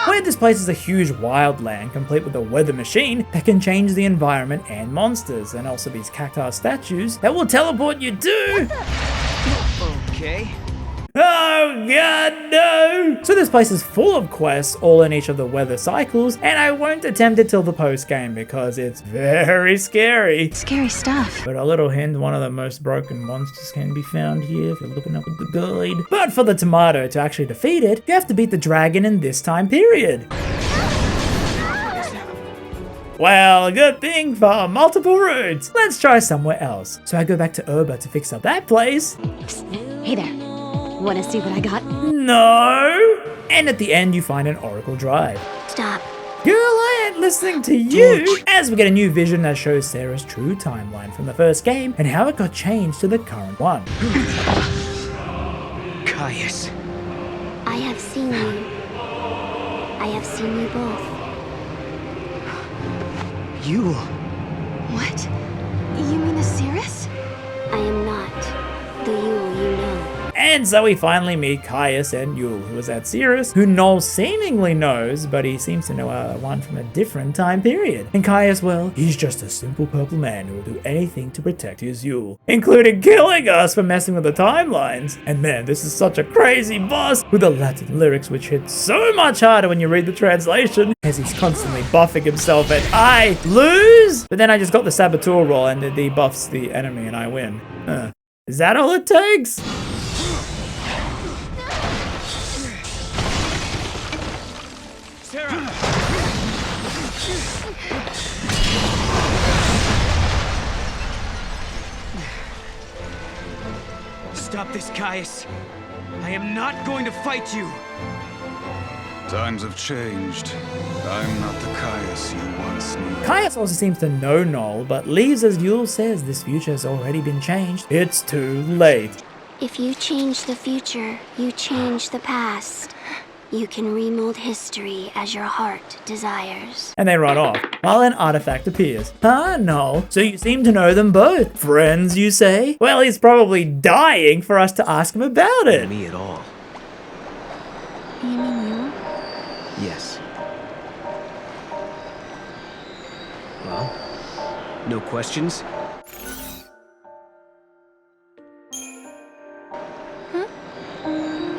Where this place is a huge wildland, complete with a weather machine that can change the environment and monsters, and also these cacti statues that will teleport you to... Okay. Oh god, no! So this place is full of quests, all in each of the weather cycles, and I won't attempt it till the post-game because it's very scary. Scary stuff. But a little hint, one of the most broken monsters can be found here if you're looking up at the guide. But for the tomato to actually defeat it, you have to beat the dragon in this time period. Well, good thing for multiple routes. Let's try somewhere else. So I go back to Urba to fix up that place. Hey there. Wanna see what I got? No! And at the end, you find an Oracle Drive. Stop. Girl, I ain't listening to you! As we get a new vision that shows Sarah's true timeline from the first game and how it got changed to the current one. Caius. I have seen you. I have seen you both. Yule. What? You mean Osiris? I am not the Yule you know. And so we finally meet Caius and Yule, who is at Cirrus, who Noel seemingly knows, but he seems to know one from a different time period. And Caius, well, he's just a simple purple man who will do anything to protect his Yule, including killing us for messing with the timelines. And man, this is such a crazy boss with the Latin lyrics which hit so much harder when you read the translation, as he's constantly buffing himself and I lose! But then I just got the Saboteur roll and it debuffs the enemy and I win. Is that all it takes? Stop this, Caius. I am not going to fight you. Times have changed. I'm not the Caius you once knew. Caius also seems to know Noel, but leaves as Yule says this future has already been changed. It's too late. If you change the future, you change the past. You can remold history as your heart desires. And they run off, while an artifact appears. No. So you seem to know them both. Friends, you say? Well, he's probably dying for us to ask him about it. Me at all. You mean you? Yes. Well, no questions?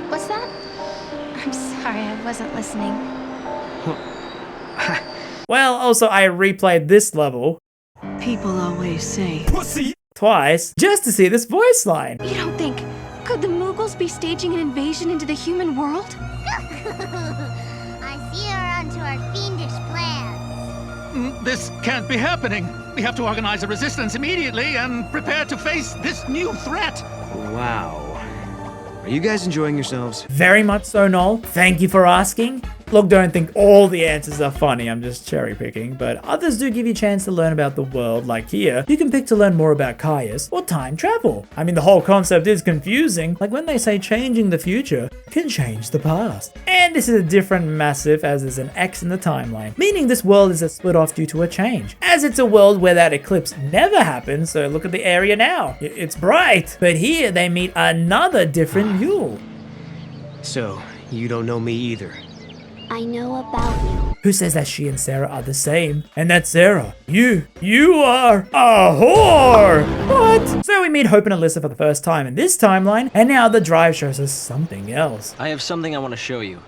What's that? I'm sorry, I wasn't listening. Well, also I replayed this level People always say, pussy twice just to see this voice line. You don't think... Could the Mughals be staging an invasion into the human world? I see her onto our fiendish plans. This can't be happening. We have to organize a resistance immediately and prepare to face this new threat. Wow. Are you guys enjoying yourselves? Very much so, Noel. Thank you for asking. Look, don't think all the answers are funny, I'm just cherry picking, but others do give you a chance to learn about the world, like here, you can pick to learn more about Caius or time travel. I mean, the whole concept is confusing, like when they say changing the future can change the past. And this is a different massive as there's an X in the timeline, meaning this world is a split off due to a change. As it's a world where that eclipse never happened, so look at the area now. It's bright, but here they meet another different Yule. So, you don't know me either. I know about you. Who says that she and Sarah are the same? And that's Sarah. You are a whore! What? So we meet Hope and Alyssa for the first time in this timeline, and now the drive shows us something else. I have something I want to show you.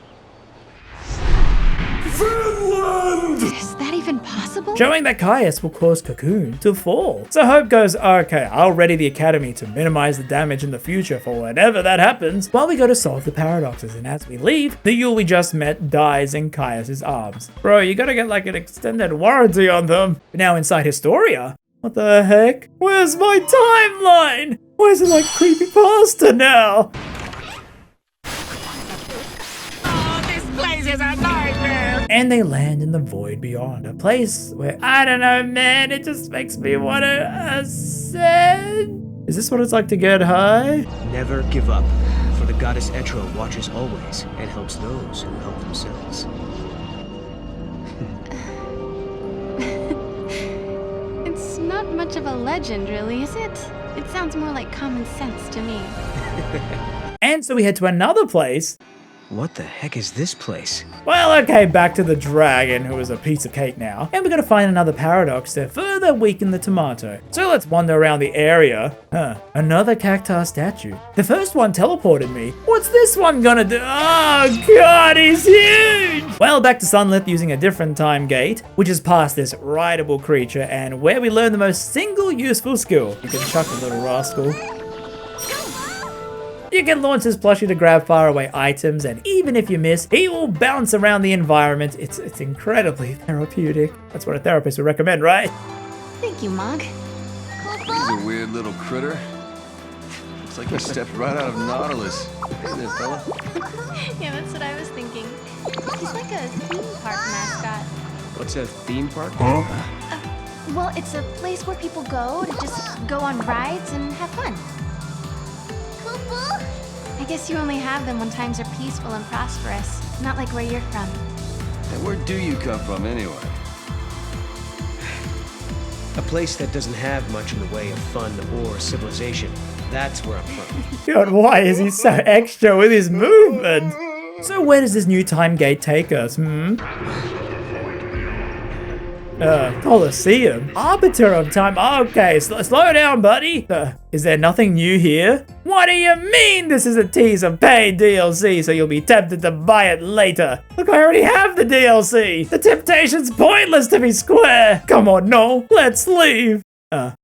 Finland! Is that even possible? Showing that Caius will cause Cocoon to fall. So Hope goes, okay, I'll ready the academy to minimize the damage in the future for whenever that happens, while we go to solve the paradoxes, and as we leave, the Yule we just met dies in Caius's arms. Bro, you gotta get like an extended warranty on them. But now inside Historia, what the heck? Where's my timeline? Why is it like creepypasta now? And they land in the void beyond, a place where, I don't know, man, it just makes me want to ascend. Is this what it's like to get high? Never give up, for the goddess Etro watches always and helps those who help themselves. It's not much of a legend, really, is it? It sounds more like common sense to me. And so we head to another place. What the heck is this place? Well, okay, back to the dragon, who is a piece of cake now. And we're gonna find another paradox to further weaken the tomato. So let's wander around the area. Another cacti statue. The first one teleported me. What's this one gonna do? Oh god, he's huge! Well, back to Sunlit using a different time gate, which is past this rideable creature and where we learn the most single useful skill. You can chuck a little rascal. You can launch this plushie to grab faraway items, and even if you miss, he will bounce around the environment. It's incredibly therapeutic. That's what a therapist would recommend, right? Thank you, Mog. He's a weird little critter. Looks like he stepped right out of Nautilus. Hey there, fella. Yeah, that's what I was thinking. He's like a theme park mascot. What's a theme park? Well, it's a place where people go to just go on rides and have fun. I guess you only have them when times are peaceful and prosperous, not like where you're from. And where do you come from, anyway? A place that doesn't have much in the way of fun or civilization. That's where I'm from. God, why is he so extra with his movement? So where does this new time gate take us, Colosseum? Arbiter of time. Okay, slow down, buddy. Is there nothing new here? What do you mean this is a tease of paid DLC so you'll be tempted to buy it later? Look, I already have the DLC. The temptation's pointless to be Square. Come on, no, let's leave.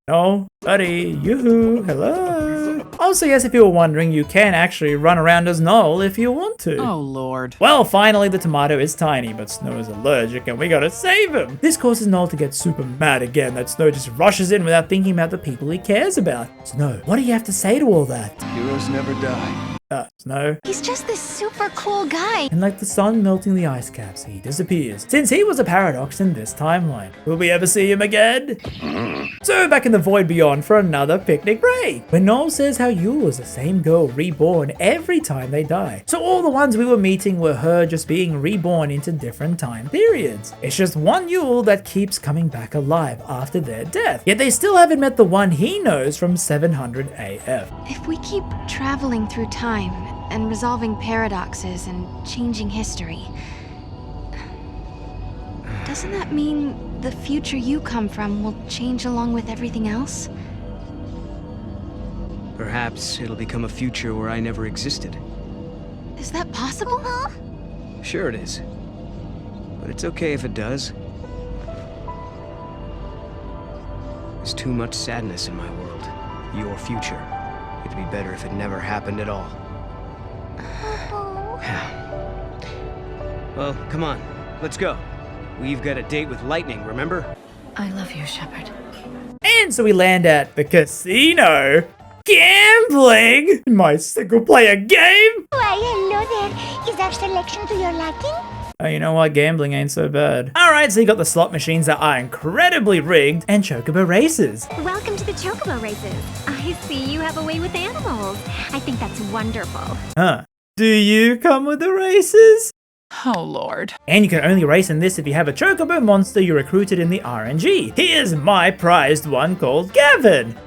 No, buddy, yoo-hoo, hello. Also, yes, if you were wondering, you can actually run around as Noel if you want to. Oh, Lord. Well, finally, the tomato is tiny, but Snow is allergic, and we gotta save him. This causes Noel to get super mad again that Snow just rushes in without thinking about the people he cares about. Snow, what do you have to say to all that? Heroes never die. Snow. He's just this super cool guy. And like the sun melting the ice caps, he disappears, since he was a paradox in this timeline. Will we ever see him again? So back in the void beyond for another picnic break, when Noel says how Yule is the same girl reborn every time they die. So all the ones we were meeting were her just being reborn into different time periods. It's just one Yule that keeps coming back alive after their death. Yet they still haven't met the one he knows from 700 AF. If we keep traveling through time and resolving paradoxes and changing history, Doesn't that mean the future you come from will change along with everything else? Perhaps it'll become a future where I never existed. Is that possible? Sure it is. But it's okay if it does. There's too much sadness in my world. Your future. It'd be better if it never happened at all. Well, come on. Let's go. We've got a date with Lightning, remember? I love you, Shepard. And so we land at the casino. Gambling in my single-player game. Why, hello there. Is our selection to your liking? Oh, you know what? Gambling ain't so bad. Alright, so you got the slot machines that are incredibly rigged and chocobo races. Welcome to the Chocobo races. I see you have a way with animals. I think that's wonderful. Huh. Do you come with the races? Oh, Lord. And you can only race in this if you have a chocobo monster you recruited in the RNG. Here's my prized one called Gavin.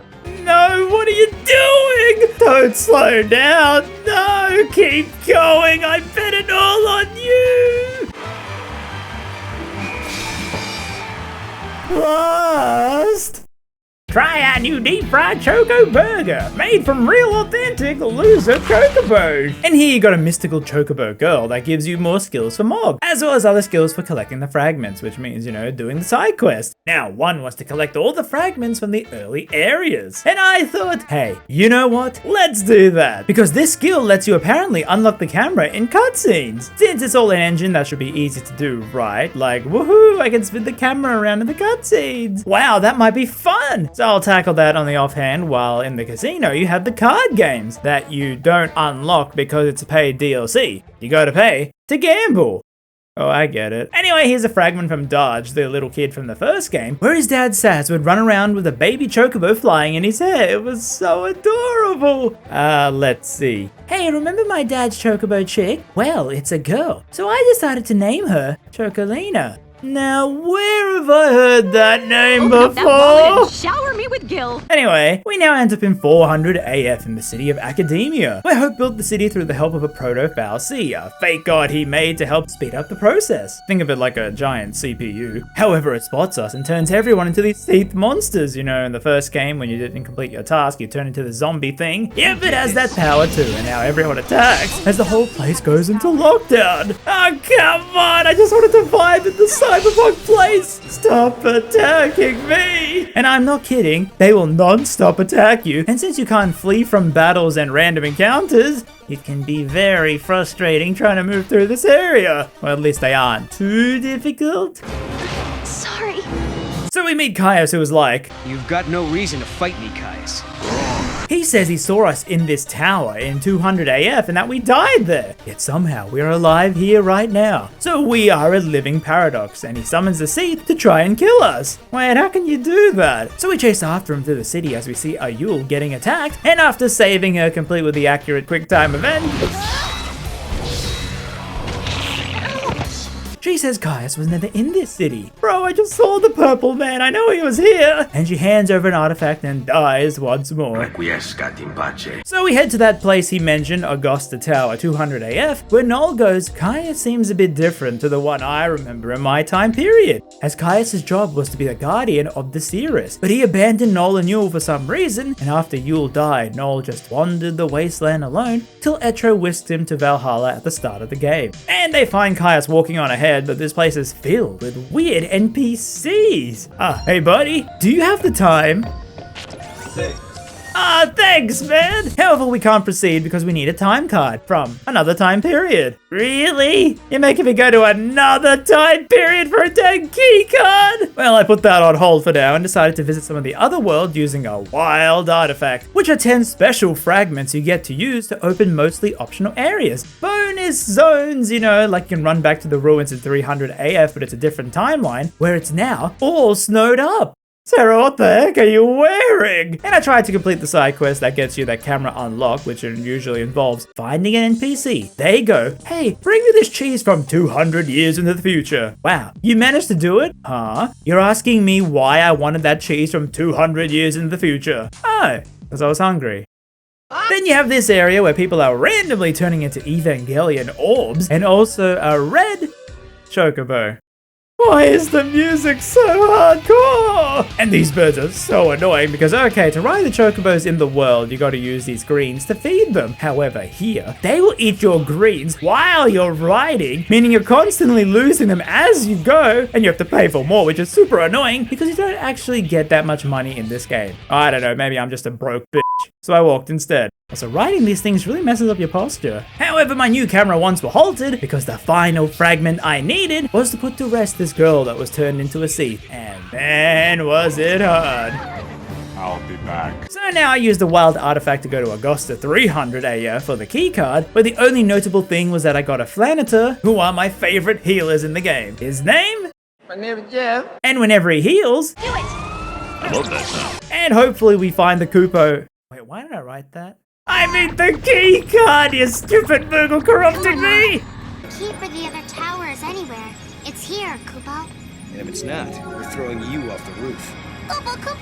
No, what are you doing? Don't slow down. No, keep going. I bet it all on you. Last. Try our new deep fried Choco Burger, made from real authentic loser chocobos. And here you got a mystical chocobo girl that gives you more skills for mob, as well as other skills for collecting the fragments, which means, you know, doing the side quest. Now, one was to collect all the fragments from the early areas. And I thought, hey, you know what? Let's do that. Because this skill lets you apparently unlock the camera in cutscenes. Since it's all an engine, that should be easy to do, right? Like, woohoo, I can spin the camera around in the cutscenes. Wow, that might be fun. So I'll tackle that on the offhand, while in the casino you have the card games that you don't unlock because it's a paid DLC. You gotta pay to gamble. Oh, I get it. Anyway, here's a fragment from Dodge, the little kid from the first game, where his dad Saz would run around with a baby chocobo flying in his hair. It was so adorable. Let's see. Hey, remember my dad's chocobo chick? Well, it's a girl, so I decided to name her Chocolina. Now, where have I heard that name before? That wallet and shower me with Gil. Anyway, we now end up in 400 AF in the city of Academia, where Hope built the city through the help of a proto-Fal'Cie, a fake god he made to help speed up the process. Think of it like a giant CPU. However, it spots us and turns everyone into these teeth monsters. You know, in the first game, when you didn't complete your task, you turn into the zombie thing. Yep, it has that power too, and now everyone attacks as the whole place goes into lockdown. Oh, come on, I just wanted to vibe at the Cyberpunk place! Stop attacking me! And I'm not kidding, they will non-stop attack you, and since you can't flee from battles and random encounters, it can be very frustrating trying to move through this area. Well, at least they aren't too difficult. Sorry. So we meet Caius, who was like, "You've got no reason to fight me, Caius." He says he saw us in this tower in 200 AF and that we died there. Yet somehow we're alive here right now. So we are a living paradox, and he summons the Seath to try and kill us. Wait, how can you do that? So we chase after him through the city as we see Ayul getting attacked, and after saving her complete with the accurate QuickTime event, she says Caius was never in this city. Bro, I just saw the purple man, I know he was here. And she hands over an artifact and dies once more. So we head to that place he mentioned, Augusta Tower 200 AF, where Noel goes, Caius seems a bit different to the one I remember in my time period, as Caius' job was to be the guardian of the Cirrus. But he abandoned Noel and Yule for some reason, and after Yule died, Noel just wandered the wasteland alone till Etro whisked him to Valhalla at the start of the game. And they find Caius walking on ahead, but this place is filled with weird NPCs. Hey buddy, do you have the time? Thanks, man. However, we can't proceed because we need a time card from another time period. Really? You're making me go to another time period for a dang key card? Well, I put that on hold for now and decided to visit some of the other worlds using a wild artifact, which are 10 special fragments you get to use to open mostly optional areas. Bonus zones, you know, like you can run back to the ruins in 300 AF, but it's a different timeline, where it's now all snowed up. Sarah, what the heck are you wearing? And I tried to complete the side quest that gets you that camera unlock, which usually involves finding an NPC. They go, hey, bring me this cheese from 200 years in the future. Wow, you managed to do it? Huh? You're asking me why I wanted that cheese from 200 years in the future? Oh, because I was hungry. Then you have this area where people are randomly turning into Evangelion orbs, and also a red chocobo. Why is the music so hardcore? And these birds are so annoying because, okay, to ride the chocobos in the world, you gotta use these greens to feed them. However, here, they will eat your greens while you're riding, meaning you're constantly losing them as you go, and you have to pay for more, which is super annoying because you don't actually get that much money in this game. I don't know, maybe I'm just a broke bitch. So I walked instead. So riding these things really messes up your posture. However, my new camera once were halted because the final fragment I needed was to put to rest this girl that was turned into a seat. And man, was it hard. I'll be back. So now I use the wild artifact to go to Augusta 300 AF for the keycard, but the only notable thing was that I got a Flanitor, who are my favorite healers in the game. His name? My name is Jeff. And whenever he heals... Do it! I love that sound. And hopefully we find the Koopo... Wait, why did I write that? I mean the key card, you stupid Moogle corrupting me! Key for the other tower is anywhere. It's here, Koopo. And if it's not, we're throwing you off the roof.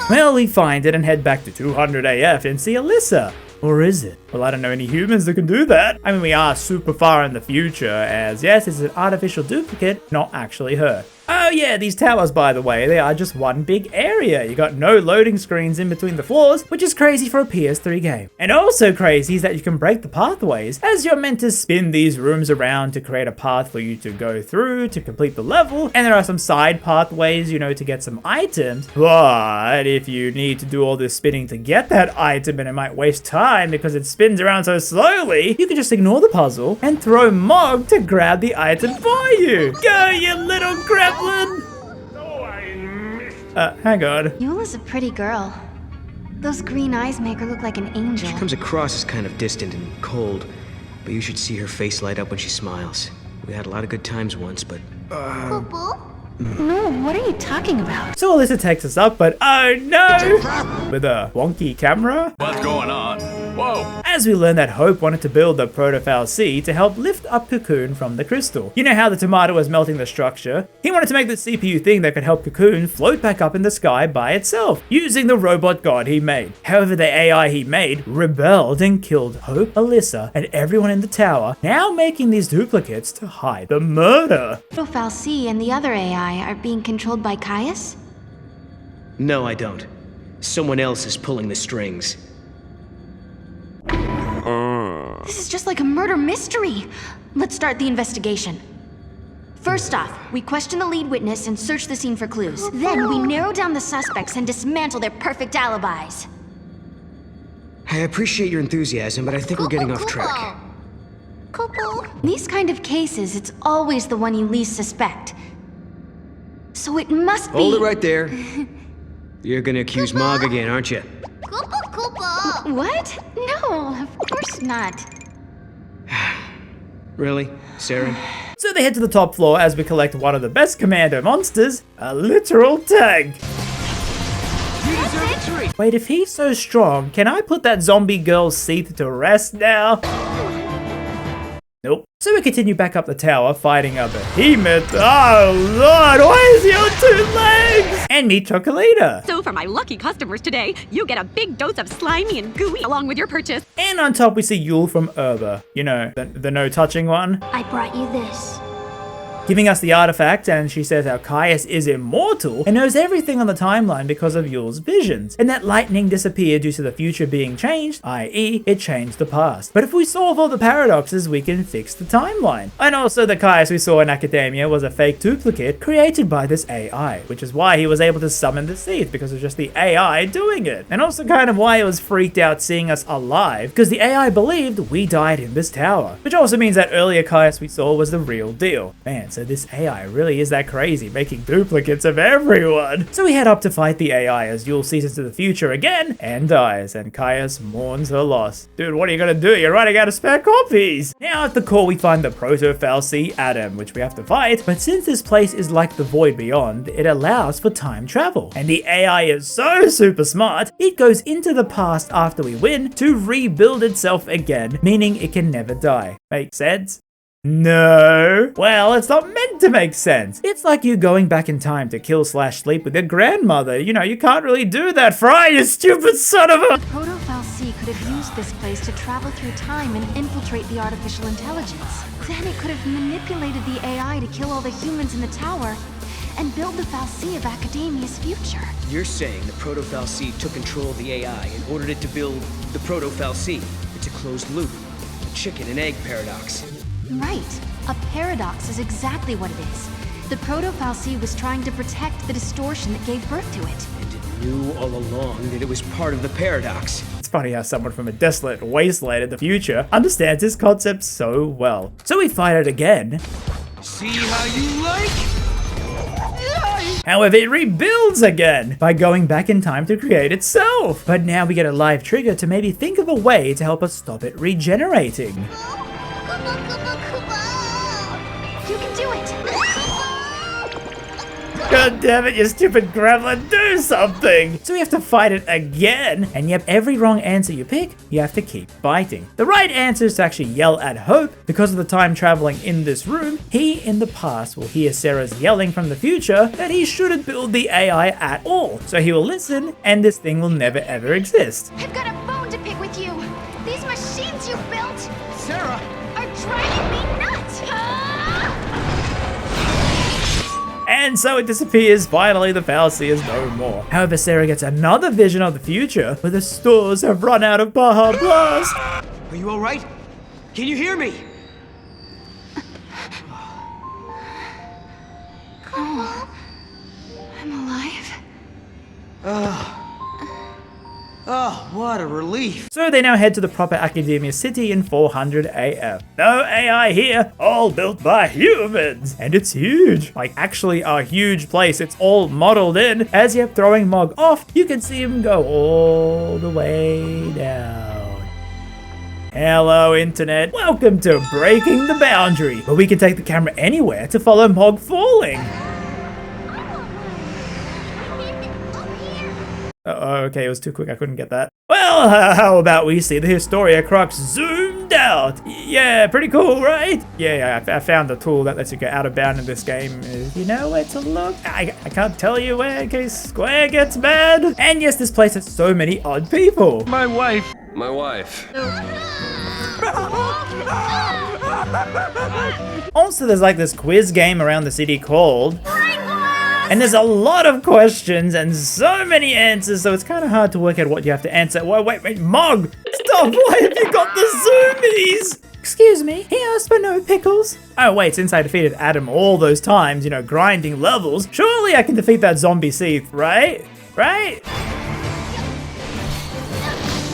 Well, we find it and head back to 200 AF and see Alyssa. Or is it? Well, I don't know any humans that can do that. I mean, we are super far in the future, as yes, it's an artificial duplicate, not actually her. Oh yeah, these towers, by the way, they are just one big area. You got no loading screens in between the floors, which is crazy for a PS3 game. And also crazy is that you can break the pathways, as you're meant to spin these rooms around to create a path for you to go through to complete the level. And there are some side pathways, you know, to get some items. But if you need to do all this spinning to get that item and it might waste time because it spins around so slowly, you can just ignore the puzzle and throw Mog to grab the item for you. Go, you little gremlin! Hang on. Eula's a pretty girl. Those green eyes make her look like an angel. She comes across as kind of distant and cold, but you should see her face light up when she smiles. We had a lot of good times once, but... No, what are you talking about? So Alyssa takes us up, but oh no! With a wonky camera? What's going on? Whoa! As we learn that Hope wanted to build the Proto-Fal'C to help lift up Cocoon from the crystal. You know how the tomato was melting the structure? He wanted to make the CPU thing that could help Cocoon float back up in the sky by itself, using the robot god he made. However, the AI he made rebelled and killed Hope, Alyssa, and everyone in the tower, now making these duplicates to hide the murder. Proto-Fal'C and the other AI are being controlled by Caius? No, I don't. Someone else is pulling the strings. This is just like a murder mystery. Let's start the investigation. First off, we question the lead witness and search the scene for clues. Then we narrow down the suspects and dismantle their perfect alibis. I appreciate your enthusiasm, but I think we're getting off track. In these kind of cases, it's always the one you least suspect. So it must be... Hold it right there. You're gonna accuse Mog again, aren't you? What? No, of course not. Really? Sarah? So they head to the top floor as we collect one of the best commando monsters, a literal tank. Wait, if he's so strong, can I put that zombie girl's seat to rest now? Nope. So we continue back up the tower, fighting a behemoth. Oh lord, why is he on 2 legs? And meet Chocolata. So for my lucky customers today, you get a big dose of slimy and gooey along with your purchase. And on top we see Yule from Urba. You know, the no touching one. I brought you this. Giving us the artifact, and she says how Caius is immortal and knows everything on the timeline because of Yule's visions, and that lightning disappeared due to the future being changed, i.e. it changed the past. But if we solve all the paradoxes, we can fix the timeline. And also the Caius we saw in Academia was a fake duplicate created by this AI, which is why he was able to summon the seeds, because of just the AI doing it. And also kind of why it was freaked out seeing us alive, because the AI believed we died in this tower. Which also means that earlier Caius we saw was the real deal. Man, so this AI really is that crazy, making duplicates of everyone. So we head up to fight the AI as Yule sees into the future again and dies, and Caius mourns her loss. Dude, what are you gonna do? You're running out of spare copies! Now at the core we find the Proto-Fal'C Atom, which we have to fight, but since this place is like the Void Beyond, it allows for time travel. And the AI is so super smart, it goes into the past after we win to rebuild itself again, meaning it can never die. Make sense? No. Well, it's not meant to make sense. It's like you going back in time to kill/sleep with your grandmother. You know, you can't really do that, Fry, you stupid son of a... The Proto-Fal'C could have used this place to travel through time and infiltrate the artificial intelligence. Then it could have manipulated the AI to kill all the humans in the tower, and build the Fal'Cie of Academia's future. You're saying the Proto-Fal'Cie took control of the AI and ordered it to build the Proto-Fal'Cie. It's a closed loop, a chicken and egg paradox. Right. A paradox is exactly what it is. The Proto-Fal'Cie was trying to protect the distortion that gave birth to it. And it knew all along that it was part of the paradox. It's funny how someone from a desolate wasteland in the future understands this concept so well. So we fight it again. See how you like? However, it rebuilds again by going back in time to create itself. But now we get a live trigger to maybe think of a way to help us stop it regenerating. You can do it! God damn it, you stupid gremlin, do something! So we have to fight it again, and yep, every wrong answer you pick, you have to keep fighting. The right answer is to actually yell at Hope. Because of the time traveling in this room, he in the past will hear Sarah's yelling from the future that he shouldn't build the AI at all. So he will listen, and this thing will never ever exist. I've got a bone to pick with you. These machines you built, Sarah! are driving me nuts! And so it disappears. Finally, the Fal'Cie is no more. However, Sarah gets another vision of the future where the stores have run out of Baja Blast. Are you alright? Can you hear me? Oh, I'm alive. Oh, what a relief. So they now head to the proper Academia City in 400 AF. No AI here, all built by humans. And it's huge. Like actually a huge place. It's all modeled in. As you're throwing Mog off, you can see him go all the way down. Hello internet, welcome to Breaking the Boundary, where we can take the camera anywhere to follow Mog falling. Okay, it was too quick, I couldn't get that. Well, how about we see the Historia Crux zoomed out? Yeah, pretty cool, right? Yeah, I found a tool that lets you go out of bound in this game. You know where to look? I can't tell you where in case Square gets mad. And yes, this place has so many odd people. My wife. My wife. Also, there's like this quiz game around the city called... And there's a lot of questions and so many answers, so it's kind of hard to work out what you have to answer. Wait, Mog! Stop! Why have you got the zoomies? Excuse me, he asked for no pickles. Oh wait, since I defeated Adam all those times, you know, grinding levels, surely I can defeat that zombie Seath, right? Right?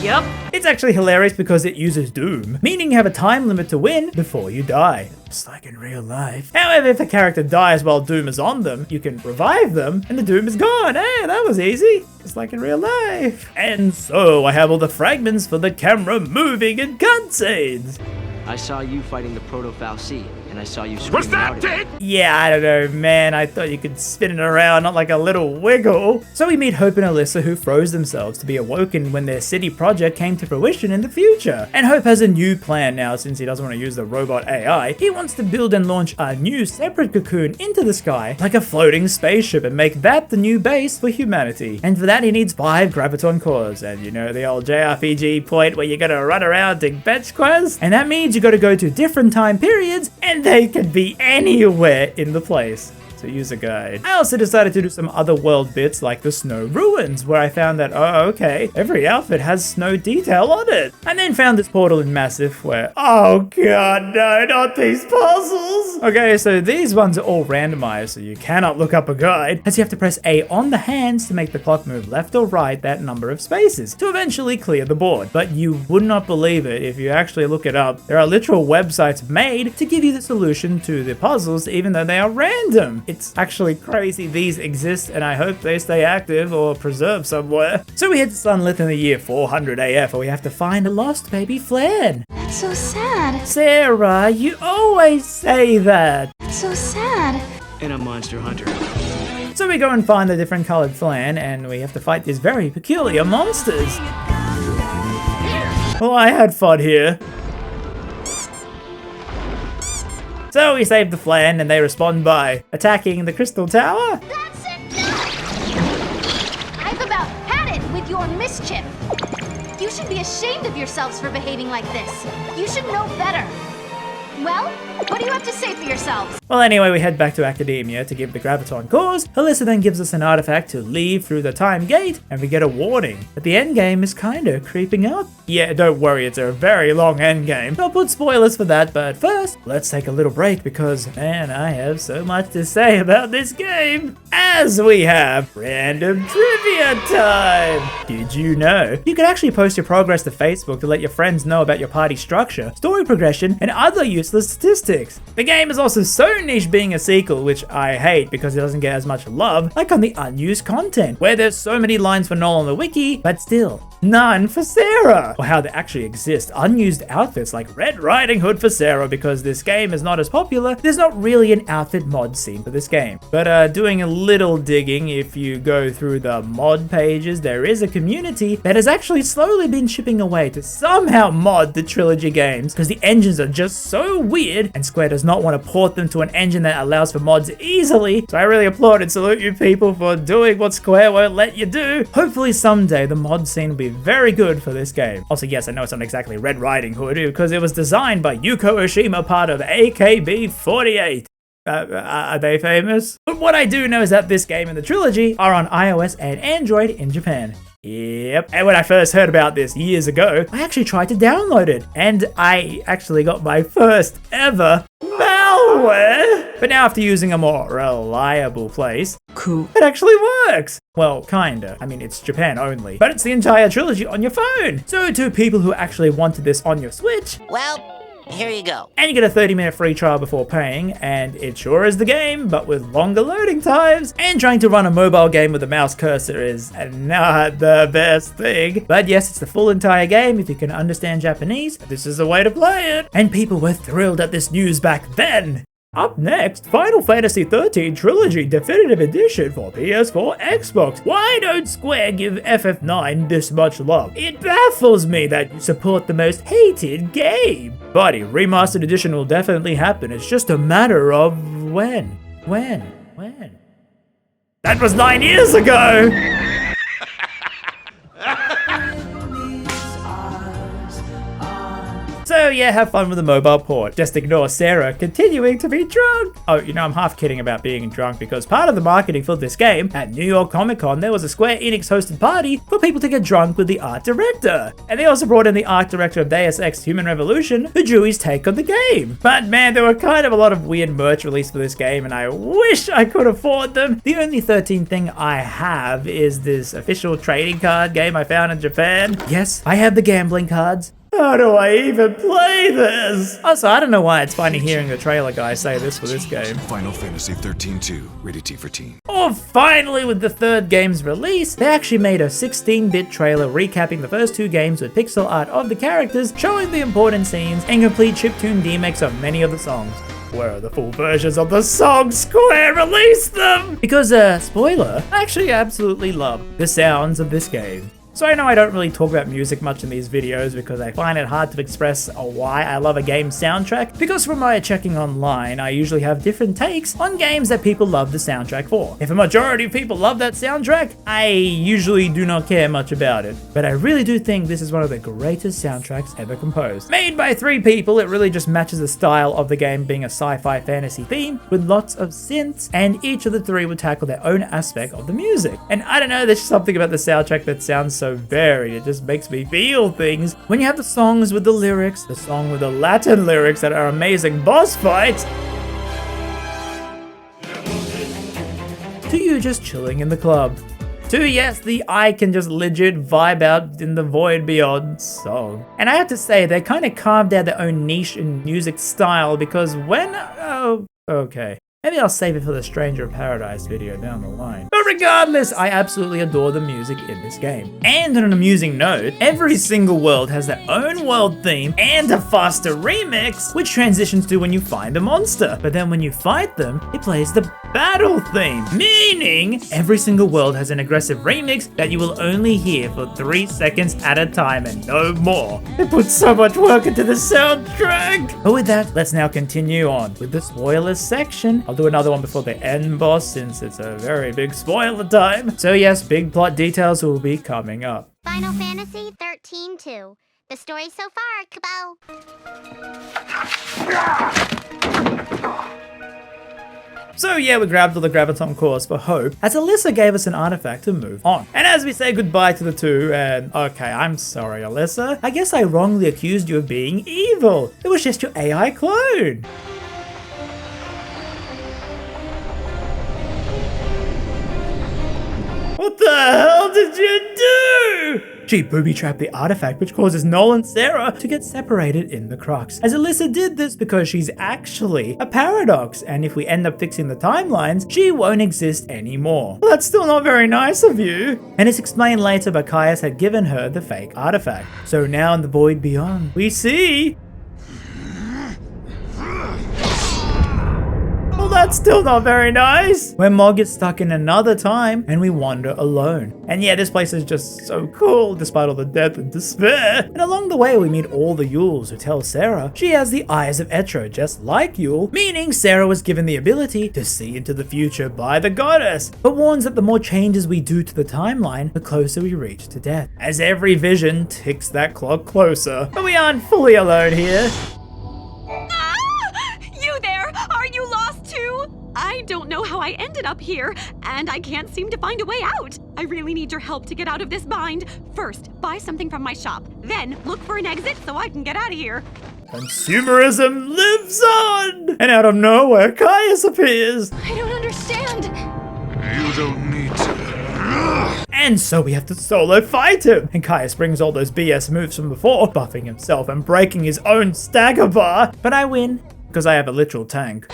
Yep. It's actually hilarious because it uses Doom, meaning you have a time limit to win before you die. Just like in real life. However, if a character dies while Doom is on them, you can revive them and the Doom is gone. Hey, that was easy. Just like in real life. And so I have all the fragments for the camera moving in cutscenes. I saw you fighting the Proto-Fal'Cie, and I saw you screaming out at it. Yeah, I don't know, man. I thought you could spin it around, not like a little wiggle. So we meet Hope and Alyssa, who froze themselves to be awoken when their city project came to fruition in the future. And Hope has a new plan now since he doesn't want to use the robot AI. He wants to build and launch a new separate cocoon into the sky, like a floating spaceship, and make that the new base for humanity. And for that, he needs 5 graviton cores. And you know the old JRPG point where you gotta run around to fetch quests? And that means you gotta go to different time periods, and they can be anywhere in the place. So use a guide. I also decided to do some other world bits like the snow ruins, where I found that, oh okay, every outfit has snow detail on it. And then found this portal in Massive where, oh god no, not these puzzles. Okay, so these ones are all randomized, so you cannot look up a guide, as you have to press A on the hands to make the clock move left or right that number of spaces to eventually clear the board. But you would not believe it if you actually look it up. There are literal websites made to give you the solution to the puzzles even though they are random. It's actually crazy these exist, and I hope they stay active or preserved somewhere. So we head to Sunlit in the year 400 AF, where we have to find a lost baby Flan. That's so sad. Sarah, you always say that. That's so sad. And a monster hunter. So we go and find the different colored Flan, and we have to fight these very peculiar monsters. Well, I had fun here. So we save the Flan, and they respond by attacking the Crystal Tower. That's enough! I've about had it with your mischief. You should be ashamed of yourselves for behaving like this. You should know better. Well, what do you have to say for yourselves? Well, anyway, we head back to Academia to give the Graviton cause. Alyssa then gives us an artifact to leave through the time gate, and we get a warning that the endgame is kinda creeping up. Yeah, don't worry, it's a very long endgame. I'll put spoilers for that, but first, let's take a little break because, man, I have so much to say about this game. As we have random trivia time! Did you know you can actually post your progress to Facebook to let your friends know about your party structure, story progression, and other useless statistics? The game is also so niche being a sequel, which I hate because it doesn't get as much love, like on the unused content, where there's so many lines for Noel on the wiki, but still, none for Sarah! Or how there actually exist unused outfits like Red Riding Hood for Sarah. Because this game is not as popular, there's not really an outfit mod scene for this game. But doing a little digging, if you go through the mod pages, there is a community that has actually slowly been chipping away to somehow mod the trilogy games, because the engines are just so weird, and Square does not want to port them to an engine that allows for mods easily. So I really applaud and salute you people for doing what Square won't let you do. Hopefully someday the mod scene will be very good for this game. Also, yes, I know it's not exactly Red Riding Hood because it was designed by Yuko Oshima, part of AKB48. Are they famous? But what I do know is that this game and the trilogy are on iOS and Android in Japan. Yep. And when I first heard about this years ago, I actually tried to download it, and I actually got my first ever malware. But now after using a more reliable place, cool, it actually works. Well, kinda. I mean, it's Japan only, but it's the entire trilogy on your phone. So to people who actually wanted this on your Switch, well, here you go. And you get a 30-minute free trial before paying, and it sure is the game, but with longer loading times. And trying to run a mobile game with a mouse cursor is not the best thing. But yes, it's the full entire game. If you can understand Japanese, this is the way to play it. And people were thrilled at this news back then. Up next, Final Fantasy XIII Trilogy Definitive Edition for PS4, Xbox. Why don't Square give FF9 this much love? It baffles me that you support the most hated game. Buddy, Remastered Edition will definitely happen. It's just a matter of when. When? That was 9 years ago! So yeah, have fun with the mobile port. Just ignore Sarah continuing to be drunk. Oh, you know, I'm half kidding about being drunk because part of the marketing for this game, at New York Comic Con, there was a Square Enix hosted party for people to get drunk with the art director. And they also brought in the art director of Deus Ex Human Revolution, who drew his take on the game. But man, there were kind of a lot of weird merch released for this game, and I wish I could afford them. The only 13 thing I have is this official trading card game I found in Japan. Yes, I have the gambling cards. How do I even play this? Also, I don't know why it's funny hearing the trailer guy say this for this game. Final Fantasy XIII-2, rated T for teen. Or finally, with the third game's release, they actually made a 16-bit trailer recapping the first 2 games with pixel art of the characters, showing the important scenes, and complete chiptune remix of many of the songs. Where are the full versions of the songs? Square released them! Because, spoiler, I actually absolutely love the sounds of this game. So I know I don't really talk about music much in these videos because I find it hard to express why I love a game's soundtrack, because from my checking online, I usually have different takes on games that people love the soundtrack for. If a majority of people love that soundtrack, I usually do not care much about it. But I really do think this is one of the greatest soundtracks ever composed. Made by 3 people, it really just matches the style of the game being a sci-fi fantasy theme with lots of synths, and each of the 3 would tackle their own aspect of the music. And I don't know, there's something about the soundtrack that sounds so varied, it just makes me feel things. When you have the songs with the lyrics, the song with the Latin lyrics that are amazing boss fights, to you just chilling in the club, to yes, the I can just legit vibe out in the void beyond song. And I have to say, they kind of carved out their own niche in music style, because when, okay. Maybe I'll save it for the Stranger of Paradise video down the line. But regardless, I absolutely adore the music in this game. And on an amusing note, every single world has their own world theme and a faster remix, which transitions to when you find a monster. But then when you fight them, it plays the battle theme, meaning every single world has an aggressive remix that you will only hear for 3 seconds at a time and no more. It puts so much work into the soundtrack. But with that, let's now continue on with the spoilers section. I'll do another one before the end boss since it's a very big spoiler time. So yes, big plot details will be coming up. Final Fantasy XIII-2, the story so far, Kubo. So yeah, we grabbed all the Graviton cores for Hope, as Alyssa gave us an artifact to move on. And as we say goodbye to the two, and okay, I'm sorry Alyssa, I guess I wrongly accused you of being evil. It was just your AI clone. What the hell did you do? She booby-trapped the artifact, which causes Noel and Sarah to get separated in the crux. As Alyssa did this because she's actually a paradox, and if we end up fixing the timelines, she won't exist anymore. Well, that's still not very nice of you. And it's explained later, but Caius had given her the fake artifact. So now in the void beyond, we see... Well, that's still not very nice. When Mog gets stuck in another time and we wander alone. And yeah, this place is just so cool despite all the death and despair. And along the way we meet all the Yules who tell Sarah she has the eyes of Etro just like Yule, meaning Sarah was given the ability to see into the future by the goddess, but warns that the more changes we do to the timeline, the closer we reach to death. As every vision ticks that clock closer. But we aren't fully alone here. I don't know how I ended up here, and I can't seem to find a way out. I really need your help to get out of this bind. First, buy something from my shop. Then, look for an exit so I can get out of here. Consumerism lives on! And out of nowhere, Caius appears. I don't understand. You don't need to. And so we have to solo fight him. And Caius brings all those BS moves from before, buffing himself and breaking his own stagger bar. But I win, because I have a literal tank.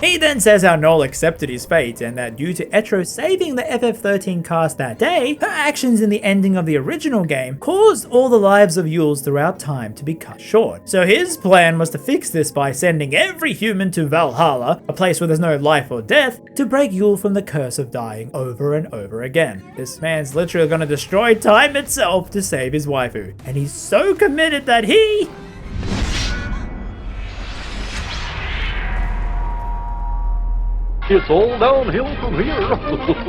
He then says how Noel accepted his fate and that due to Etro saving the FF13 cast that day, her actions in the ending of the original game caused all the lives of Yules throughout time to be cut short. So his plan was to fix this by sending every human to Valhalla, a place where there's no life or death, to break Yule from the curse of dying over and over again. This man's literally gonna destroy time itself to save his waifu, and he's so committed that he... It's all downhill from here.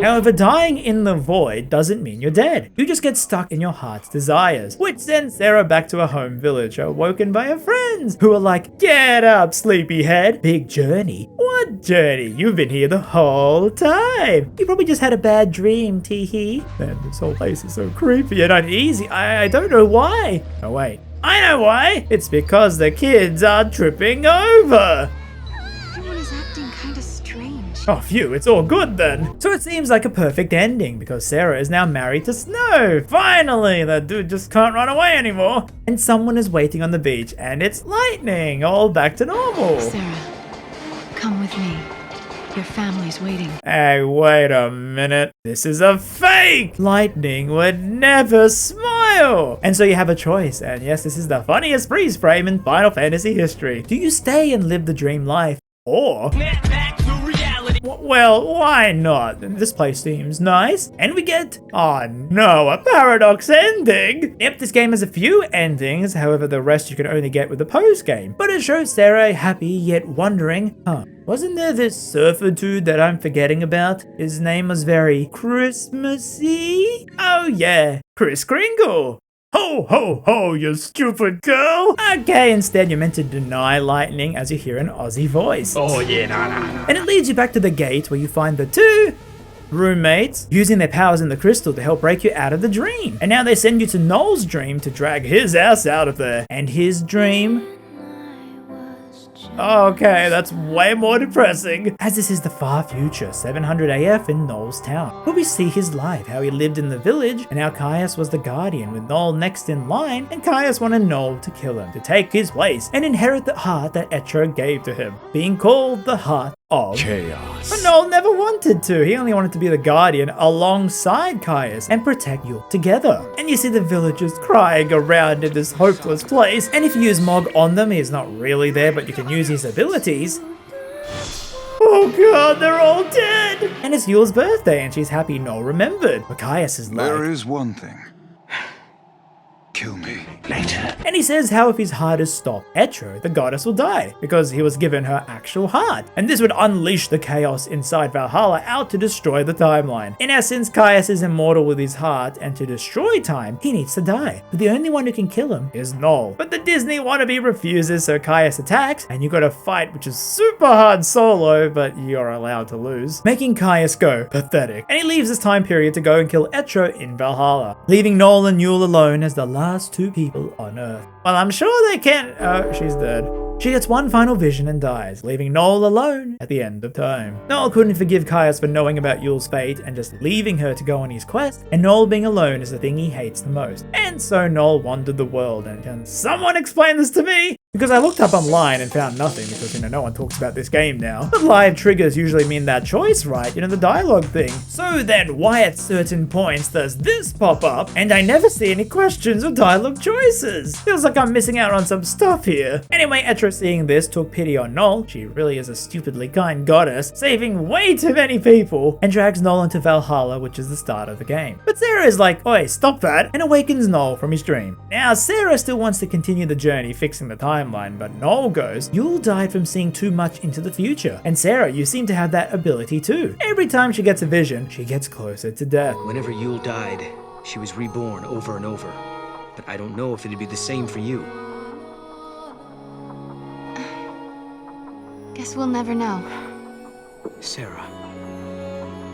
However, dying in the void doesn't mean you're dead. You just get stuck in your heart's desires, which sends Sarah back to her home village, awoken by her friends, who are like, "Get up, sleepyhead. Big journey." What journey? You've been here the whole time. You probably just had a bad dream, teehee. Man, this whole place is so creepy and uneasy. I don't know why. Oh wait, I know why. It's because the kids are tripping over. Everyone is acting kinda strange. Oh phew, it's all good then. So it seems like a perfect ending because Sarah is now married to Snow. Finally, that dude just can't run away anymore. And someone is waiting on the beach and it's Lightning, all back to normal. Sarah, come with me. Your family's waiting. Hey, wait a minute. This is a fake! Lightning would never smile! And so you have a choice, and yes, this is the funniest freeze frame in Final Fantasy history. Do you stay and live the dream life, or... Well, why not? This place seems nice. And we get, oh no, a paradox ending! Yep, this game has a few endings, however the rest you can only get with the post-game. But it shows Sarah happy yet wondering, wasn't there this surfer dude that I'm forgetting about? His name was very Christmassy? Oh yeah, Kris Kringle! Ho ho ho, you stupid girl! Okay, instead you're meant to deny Lightning as you hear an Aussie voice. Oh yeah, nah. And it leads you back to the gate where you find the two roommates using their powers in the crystal to help break you out of the dream. And now they send you to Noel's dream to drag his ass out of there. And his dream... Okay, that's way more depressing. As this is the far future, 700 AF in Noel's town, where we see his life, how he lived in the village, and how Caius was the guardian with Noel next in line, and Caius wanted Noel to kill him, to take his place, and inherit the heart that Etro gave to him, being called the Heart of Chaos. But Noel never wanted to. He only wanted to be the guardian alongside Caius and protect you together. And you see the villagers crying around in this hopeless place. And if you use Mog on them, he's not really there, but you can use his abilities. Oh god, they're all dead! And it's Yule's birthday and she's happy Noel remembered. But Caius is like... There is one thing. kill me later. And he says how if his heart is stopped, Etro, the goddess, will die, because he was given her actual heart. And this would unleash the chaos inside Valhalla out to destroy the timeline. In essence, Caius is immortal with his heart, and to destroy time, he needs to die. But the only one who can kill him is Noel. But the Disney wannabe refuses, so Caius attacks, and you gotta fight, which is super hard solo, but you're allowed to lose, making Caius go pathetic. And he leaves this time period to go and kill Etro in Valhalla, leaving Noel and Yule alone as the last two people on Earth. Well, I'm sure they can't. Oh, she's dead. She gets one final vision and dies, leaving Noel alone at the end of time. Noel couldn't forgive Caius for knowing about Yule's fate and just leaving her to go on his quest, and Noel being alone is the thing he hates the most. And so Noel wandered the world, and can someone explain this to me? Because I looked up online and found nothing, because, no one talks about this game now. But live triggers usually mean that choice, right? The dialogue thing. So then, why at certain points does this pop up, and I never see any questions or dialogue choices? Feels like I'm missing out on some stuff here. Anyway, Etro seeing this took pity on Noel. She really is a stupidly kind goddess, saving way too many people, and drags Noel into Valhalla, which is the start of the game. But Sarah is like, oi, stop that, and awakens Noel from his dream. Now, Sarah still wants to continue the journey fixing the timeline, but Noel goes, Yule died from seeing too much into the future. And Sarah, you seem to have that ability too. Every time she gets a vision, she gets closer to death. Whenever Yule died, she was reborn over and over. But I don't know if it'd be the same for you. Guess we'll never know. Sarah.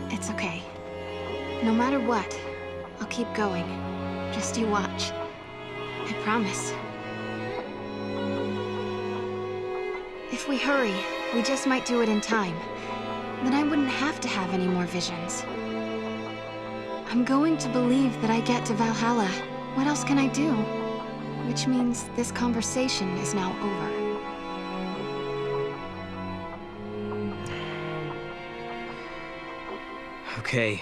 It's okay. No matter what, I'll keep going. Just you watch. I promise. If we hurry, we just might do it in time. Then I wouldn't have to have any more visions. I'm going to believe that I get to Valhalla. What else can I do? Which means this conversation is now over. Okay.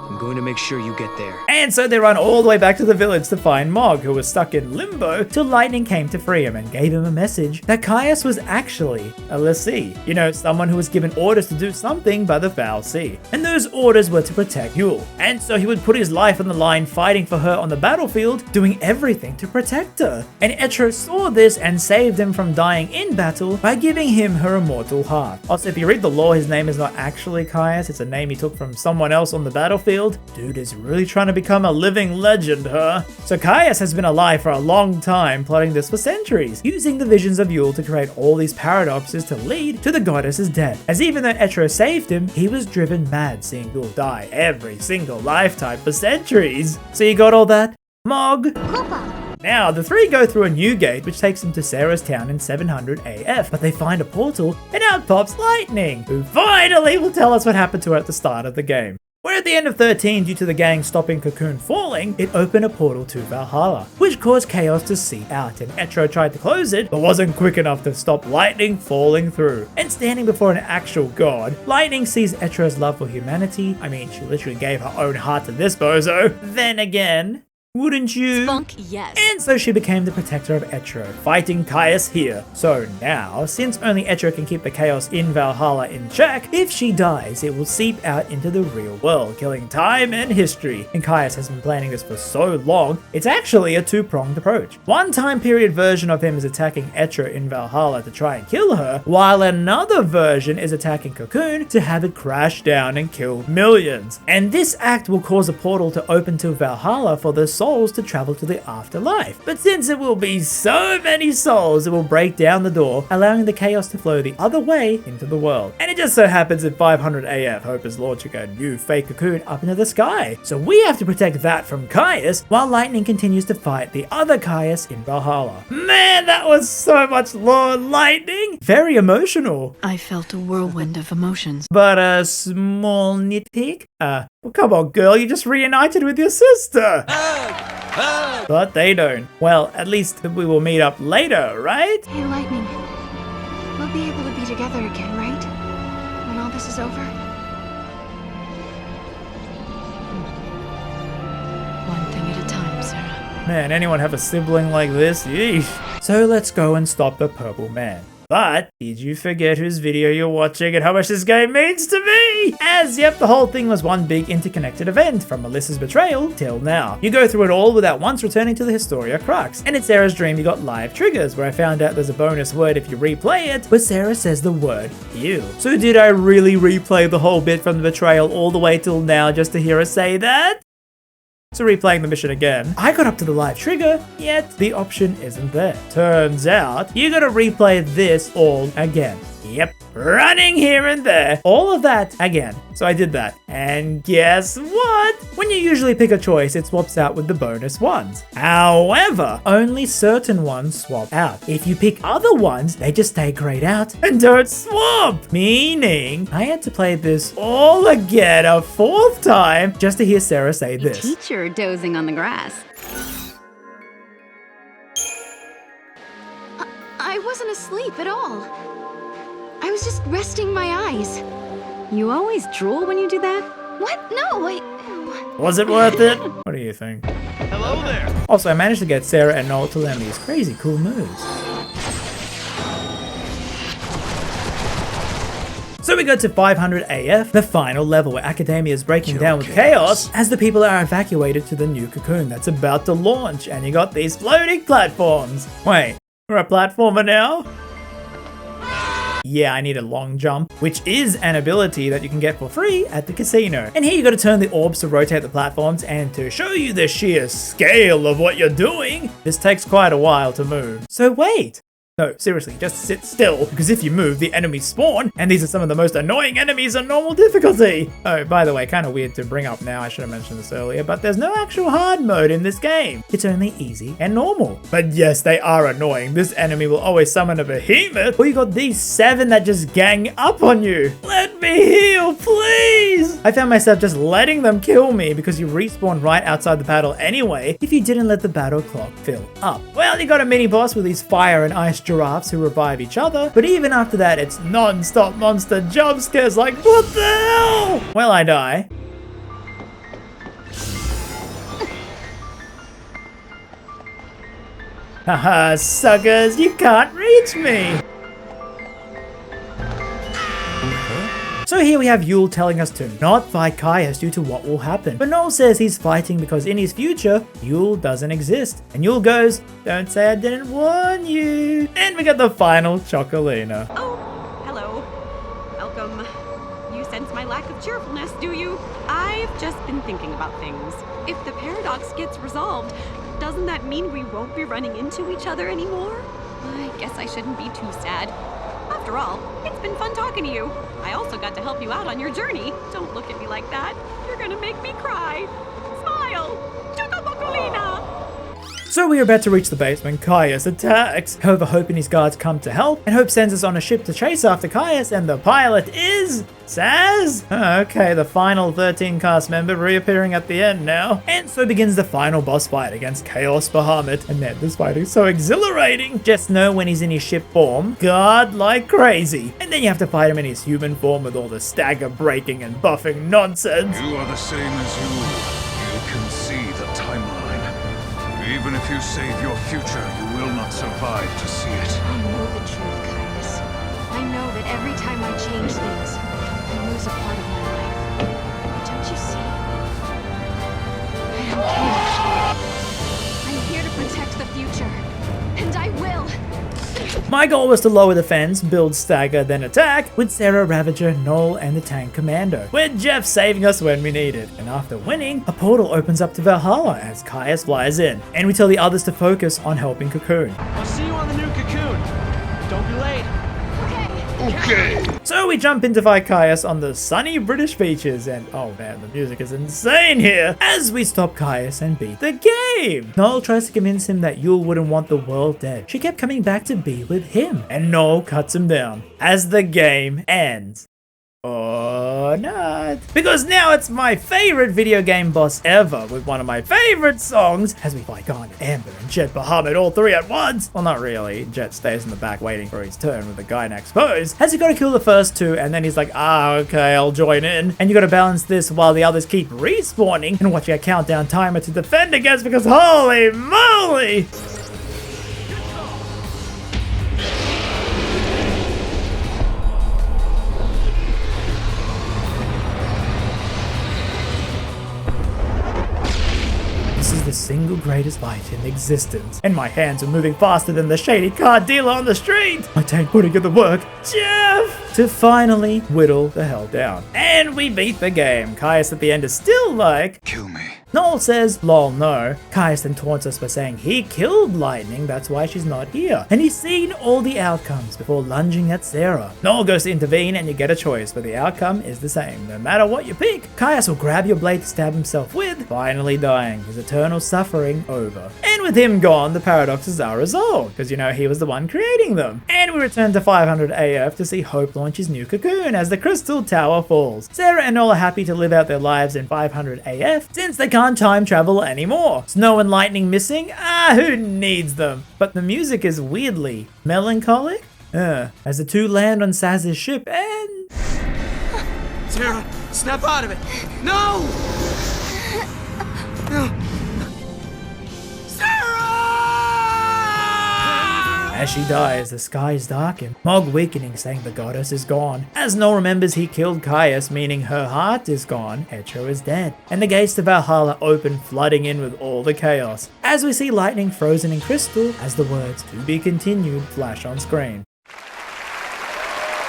I'm going to make sure you get there. And so they run all the way back to the village to find Mog, who was stuck in limbo till Lightning came to free him and gave him a message that Caius was actually a lessee. Someone who was given orders to do something by the Foul Sea. And those orders were to protect Yule. And so he would put his life on the line fighting for her on the battlefield, doing everything to protect her. And Etro saw this and saved him from dying in battle by giving him her immortal heart. Also, if you read the lore, his name is not actually Caius, it's a name he took from someone else on the battlefield. Dude is really trying to become a living legend, huh? So Caius has been alive for a long time, plotting this for centuries, using the visions of Yule to create all these paradoxes to lead to the goddess's death. As even though Etro saved him, he was driven mad seeing Yule die every single lifetime for centuries. So you got all that? Mog? Now, the three go through a new gate which takes them to Sarah's town in 700 AF, but they find a portal and out pops Lightning, who finally will tell us what happened to her at the start of the game. Where at the end of 13, due to the gang stopping Cocoon falling, it opened a portal to Valhalla, which caused chaos to seep out, and Etro tried to close it, but wasn't quick enough to stop Lightning falling through. And standing before an actual god, Lightning sees Etro's love for humanity. I mean, she literally gave her own heart to this bozo. Then again, wouldn't you? Spunk, yes. And so she became the protector of Etro, fighting Caius here. So now, since only Etro can keep the chaos in Valhalla in check, if she dies, it will seep out into the real world, killing time and history. And Caius has been planning this for so long, it's actually a two-pronged approach. One time period version of him is attacking Etro in Valhalla to try and kill her, while another version is attacking Cocoon to have it crash down and kill millions. And this act will cause a portal to open to Valhalla for the souls to travel to the afterlife. But since it will be so many souls, it will break down the door, allowing the chaos to flow the other way into the world. And it just so happens that 500 AF Hope is launching a new fake Cocoon up into the sky. So we have to protect that from Caius, while Lightning continues to fight the other Caius in Valhalla. Man, that was so much lore, Lightning! Very emotional. I felt a whirlwind of emotions. But a small nitpick? Well, come on, girl, you just reunited with your sister! But they don't. Well, at least we will meet up later, right? Hey, Lightning. We'll be able to be together again, right? When all this is over? One thing at a time, Sarah. Man, anyone have a sibling like this? Yeesh. So let's go and stop the Purple Man. But did you forget whose video you're watching and how much this game means to me? As yep, the whole thing was one big interconnected event from Melissa's betrayal till now. You go through it all without once returning to the Historia Crux. And in Sarah's dream you got live triggers where I found out there's a bonus word if you replay it, where Sarah says the word you. So did I really replay the whole bit from the betrayal all the way till now just to hear her say that? So replaying the mission again, I got up to the live trigger, yet the option isn't there. Turns out, you gotta replay this all again. Yep, running here and there, all of that again. So I did that, and guess what? When you usually pick a choice, it swaps out with the bonus ones. However, only certain ones swap out. If you pick other ones, they just stay grayed out and don't swap. Meaning, I had to play this all again a 4th time just to hear Sarah say this. Teacher dozing on the grass. I wasn't asleep at all. I was just resting my eyes. You always drool when you do that? What? No, Was it worth it? What do you think? Hello there. Also, I managed to get Sarah and Noel to learn these crazy cool moves. So we go to 500 AF, the final level where Academia is breaking down with chaos as the people are evacuated to the new cocoon that's about to launch, and you got these floating platforms. Wait, we're a platformer now? Yeah, I need a long jump, which is an ability that you can get for free at the casino. And here you gotta turn the orbs to rotate the platforms, and to show you the sheer scale of what you're doing, this takes quite a while to move. So wait. No, seriously, just sit still, because if you move, the enemies spawn, and these are some of the most annoying enemies on normal difficulty. Oh, by the way, kind of weird to bring up now, I should have mentioned this earlier, but there's no actual hard mode in this game. It's only easy and normal. But yes, they are annoying. This enemy will always summon a behemoth, or you got these 7 that just gang up on you. Let me heal, please! I found myself just letting them kill me, because you respawn right outside the battle anyway, if you didn't let the battle clock fill up. Well, you got a mini-boss with these fire and ice giraffes who revive each other, but even after that it's non-stop monster jump scares like, what the hell? Well, I die. Haha, suckers, you can't reach me! So here we have Yule telling us to not fight Caius due to what will happen. But Noel says he's fighting because in his future, Yule doesn't exist. And Yule goes, don't say I didn't warn you. And we got the final Chocolina. Oh, hello. Welcome. You sense my lack of cheerfulness, do you? I've just been thinking about things. If the paradox gets resolved, doesn't that mean we won't be running into each other anymore? I guess I shouldn't be too sad. After all, it's been fun talking to you. I also got to help you out on your journey. Don't look at me like that. You're gonna make me cry. Smile! Chocobocolina! So we are about to reach the base when Caius attacks. However, Hope and his guards come to help, and Hope sends us on a ship to chase after Caius, and the pilot is Saz? Oh, okay, the final 13 cast member reappearing at the end now. And so begins the final boss fight against Chaos Bahamut. And man, this fight is so exhilarating. Just know when he's in his ship form, guard like crazy. And then you have to fight him in his human form with all the stagger breaking and buffing nonsense. You are the same as you. You can see the timeline. Even if you save your future, you will not survive to see it. I know the truth, Caius. I know that every time I change things, I lose a part of my life. Don't you see? I don't care. I'm here to protect the future. And I will. My goal was to lower the fence, build stagger, then attack, with Sarah, Ravager, Noel, and the Tank Commando, with Jeff saving us when we need it. And after winning, a portal opens up to Valhalla as Caius flies in, and we tell the others to focus on helping Cocoon. I'll see you on the new cocoon. Don't be late. Okay. So we jump into fight Caius on the sunny British beaches, and oh man, the music is insane here, as we stop Caius and beat the game. Noel tries to convince him that Yule wouldn't want the world dead. She kept coming back to be with him, and Noel cuts him down as the game ends. Or not. Because now it's my favorite video game boss ever, with one of my favorite songs, as we fight Garnet, Amber, and Jet Bahamut all 3 at once. Well, not really. Jet stays in the back waiting for his turn with the Gynax pose, as you gotta kill the first 2, and then he's like, okay, I'll join in. And you gotta balance this while the others keep respawning, and watching a countdown timer to defend against, because holy moly! greatest fight in existence. And my hands were moving faster than the shady car dealer on the street. My tank putting in the work, Jeff, to finally whittle the hell down. And we beat the game. Caius at the end is still like, kill me. Noel says, lol no. Caius then taunts us by saying he killed Lightning, that's why she's not here. And he's seen all the outcomes before lunging at Sarah. Noel goes to intervene and you get a choice, but the outcome is the same. No matter what you pick, Caius will grab your blade to stab himself with, finally dying, his eternal suffering over. And with him gone, the paradoxes are resolved, because you know he was the one creating them. And we return to 500 AF to see Hope launch his new cocoon as the crystal tower falls. Sarah and Noel are happy to live out their lives in 500 AF, since they can't time travel anymore. Snow and Lightning missing? Who needs them? But the music is weirdly melancholic. As the two land on Saz's ship and... Sarah, snap out of it! No! No! As she dies, the skies darken, Mog weakening, saying the goddess is gone. As Noel remembers he killed Caius, meaning her heart is gone, Etro is dead. And the gates to Valhalla open, flooding in with all the chaos. As we see Lightning frozen in crystal, as the words "to be continued" flash on screen.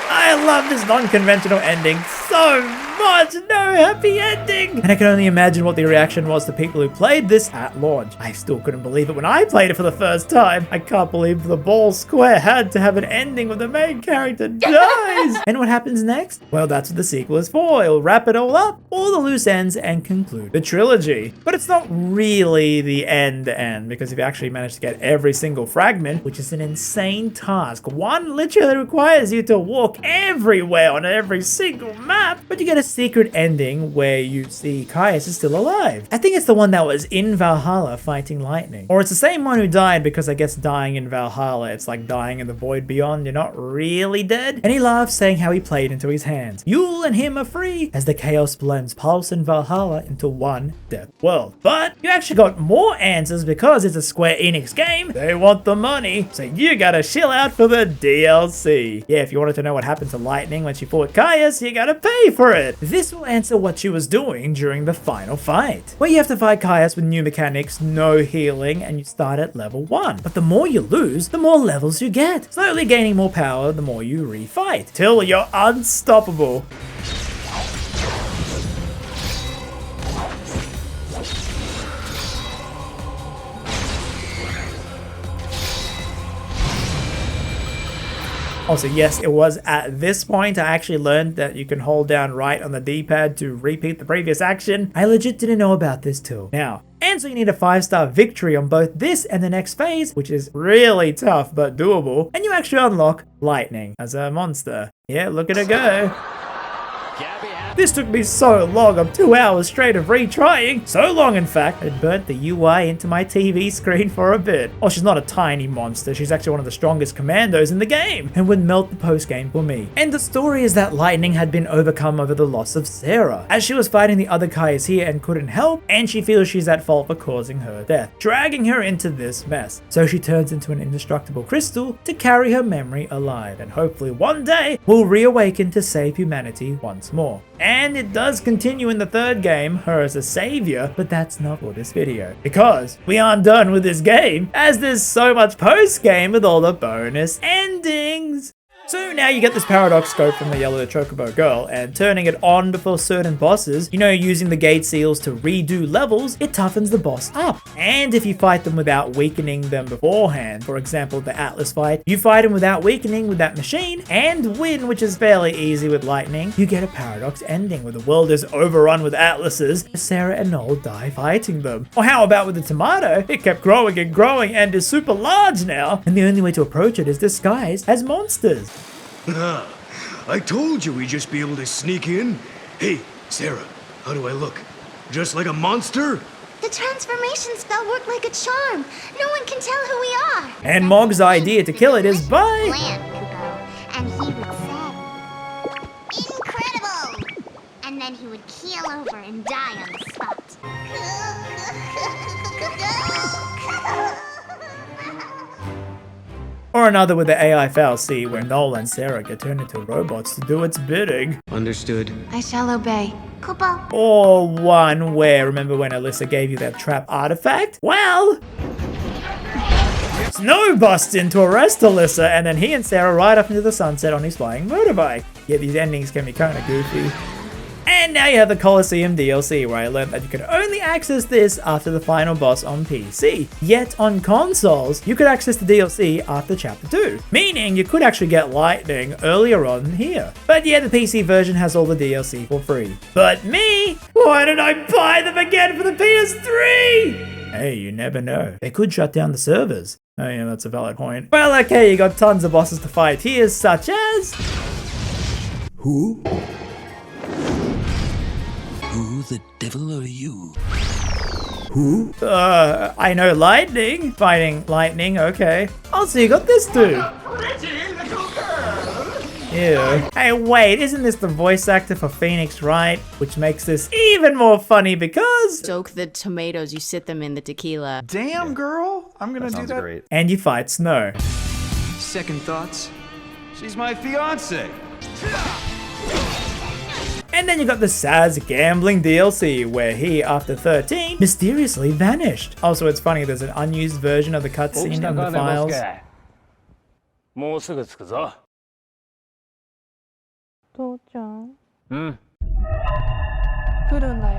I love this non-conventional ending so much! No happy ending! And I can only imagine what the reaction was to people who played this at launch. I still couldn't believe it when I played it for the first time. I can't believe the ball Square had to have an ending where the main character dies! And what happens next? Well, that's what the sequel is for. It'll wrap it all up, all the loose ends, and conclude the trilogy. But it's not really the end, because if you actually manage to get every single fragment, which is an insane task, one literally requires you to walk everywhere on every single map, but you get a secret ending where you see Caius is still alive. I think it's the one that was in Valhalla fighting Lightning. Or it's the same one who died, because I guess dying in Valhalla, it's like dying in the void beyond, you're not really dead. And he laughs, saying how he played into his hands. Yule and him are free, as the chaos blends Pulse and Valhalla into one death world. But you actually got more answers because it's a Square Enix game. They want the money, so you gotta shill out for the DLC. Yeah, if you wanted to know what happened to Lightning when she fought Caius, you gotta pay for it. This will answer what she was doing during the final fight, where you have to fight Caius with new mechanics, no healing, and you start at level 1. But the more you lose, the more levels you get, slowly gaining more power the more you refight, till you're unstoppable. Also, yes, it was at this point I actually learned that you can hold down right on the D-pad to repeat the previous action. I legit didn't know about this till now. And so you need a 5-star victory on both this and the next phase, which is really tough but doable. And you actually unlock Lightning as a monster. Yeah, look at her go. This took me so long, I'm 2 hours straight of retrying. So long, in fact, it burnt the UI into my TV screen for a bit. Oh, she's not a tiny monster, she's actually one of the strongest commandos in the game, and would melt the post-game for me. And the story is that Lightning had been overcome over the loss of Sarah, as she was fighting the other Caius here and couldn't help, and she feels she's at fault for causing her death, dragging her into this mess. So she turns into an indestructible crystal to carry her memory alive, and hopefully one day will reawaken to save humanity once more. And it does continue in the third game, her as a savior, but that's not for this video, because we aren't done with this game, as there's so much post-game with all the bonus endings. So now you get this paradox scope from the Yellow Chocobo girl, and turning it on before certain bosses, you know, using the gate seals to redo levels, it toughens the boss up. And if you fight them without weakening them beforehand, for example the Atlas fight, you fight him without weakening with that machine, and win, which is fairly easy with Lightning, you get a paradox ending where the world is overrun with Atlases, Sarah and Noel die fighting them. Or how about with the tomato? It kept growing and growing and is super large now, and the only way to approach it is disguised as monsters. I told you we'd just be able to sneak in. Hey, Sarah, how do I look? Just like a monster? The transformation spell worked like a charm. No one can tell who we are. And Mog's idea to kill it is by... And he would say, incredible! And then he would keel over and die on the spot. Or another with the AI fallacy where Noel and Sarah get turned into robots to do its bidding. Understood. I shall obey. Koopa. Or one where, remember when Alyssa gave you that trap artifact? Well, Snow busts in to arrest Alyssa, and then he and Sarah ride up into the sunset on his flying motorbike. Yeah, these endings can be kind of goofy. And now you have the Colosseum DLC, where I learned that you could only access this after the final boss on PC. Yet on consoles, you could access the DLC after Chapter 2, meaning you could actually get Lightning earlier on here. But yeah, the PC version has all the DLC for free. But me? Why did I buy them again for the PS3? Hey, you never know. They could shut down the servers. Oh yeah, that's a valid point. Well, okay, you got tons of bosses to fight here, such as... Who? Who the devil are you? Who? I know Lightning. Fighting Lightning, okay. Also, you got this dude. Ew. Hey, wait, isn't this the voice actor for Phoenix Wright? Which makes this even more funny because... Soak the tomatoes, you sit them in the tequila. Damn, girl. I'm gonna do that. Great. And you fight Snow. Second thoughts? She's my fiance. And then you got the Saz Gambling DLC, where he, after 13, mysteriously vanished. Also, it's funny, there's an unused version of the cutscene in the files.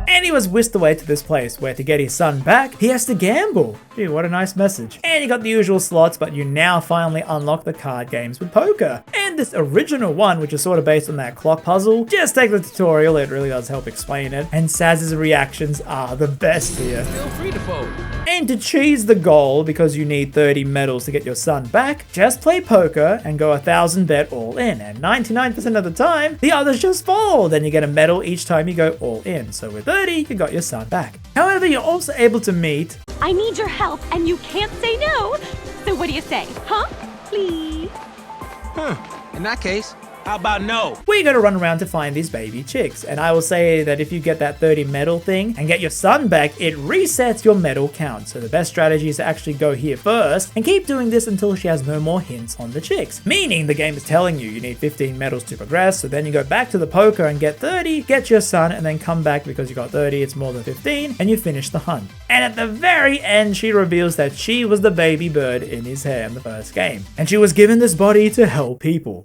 And he was whisked away to this place where to get his son back, he has to gamble. Gee, what a nice message. And you got the usual slots, but you now finally unlock the card games with poker. And this original one, which is sort of based on that clock puzzle, just take the tutorial, it really does help explain it. And Saz's reactions are the best here. Feel free to vote. And to cheese the goal, because you need 30 medals to get your son back, just play poker and go 1,000 bet all in. And 99% of the time, the others just fold, and you get a medal each time you go all in. So with 30, you got your son back. However, you're also able to meet... I need your help, and you can't say no. So what do you say, huh? Please? In that case, how about no? We gotta run around to find these baby chicks, and I will say that if you get that 30 medal thing and get your son back, it resets your medal count. So the best strategy is to actually go here first and keep doing this until she has no more hints on the chicks. Meaning the game is telling you need 15 medals to progress, so then you go back to the poker and get 30, get your son, and then come back because you got 30, it's more than 15, and you finish the hunt. And at the very end, she reveals that she was the baby bird in his hair in the first game. And she was given this body to help people.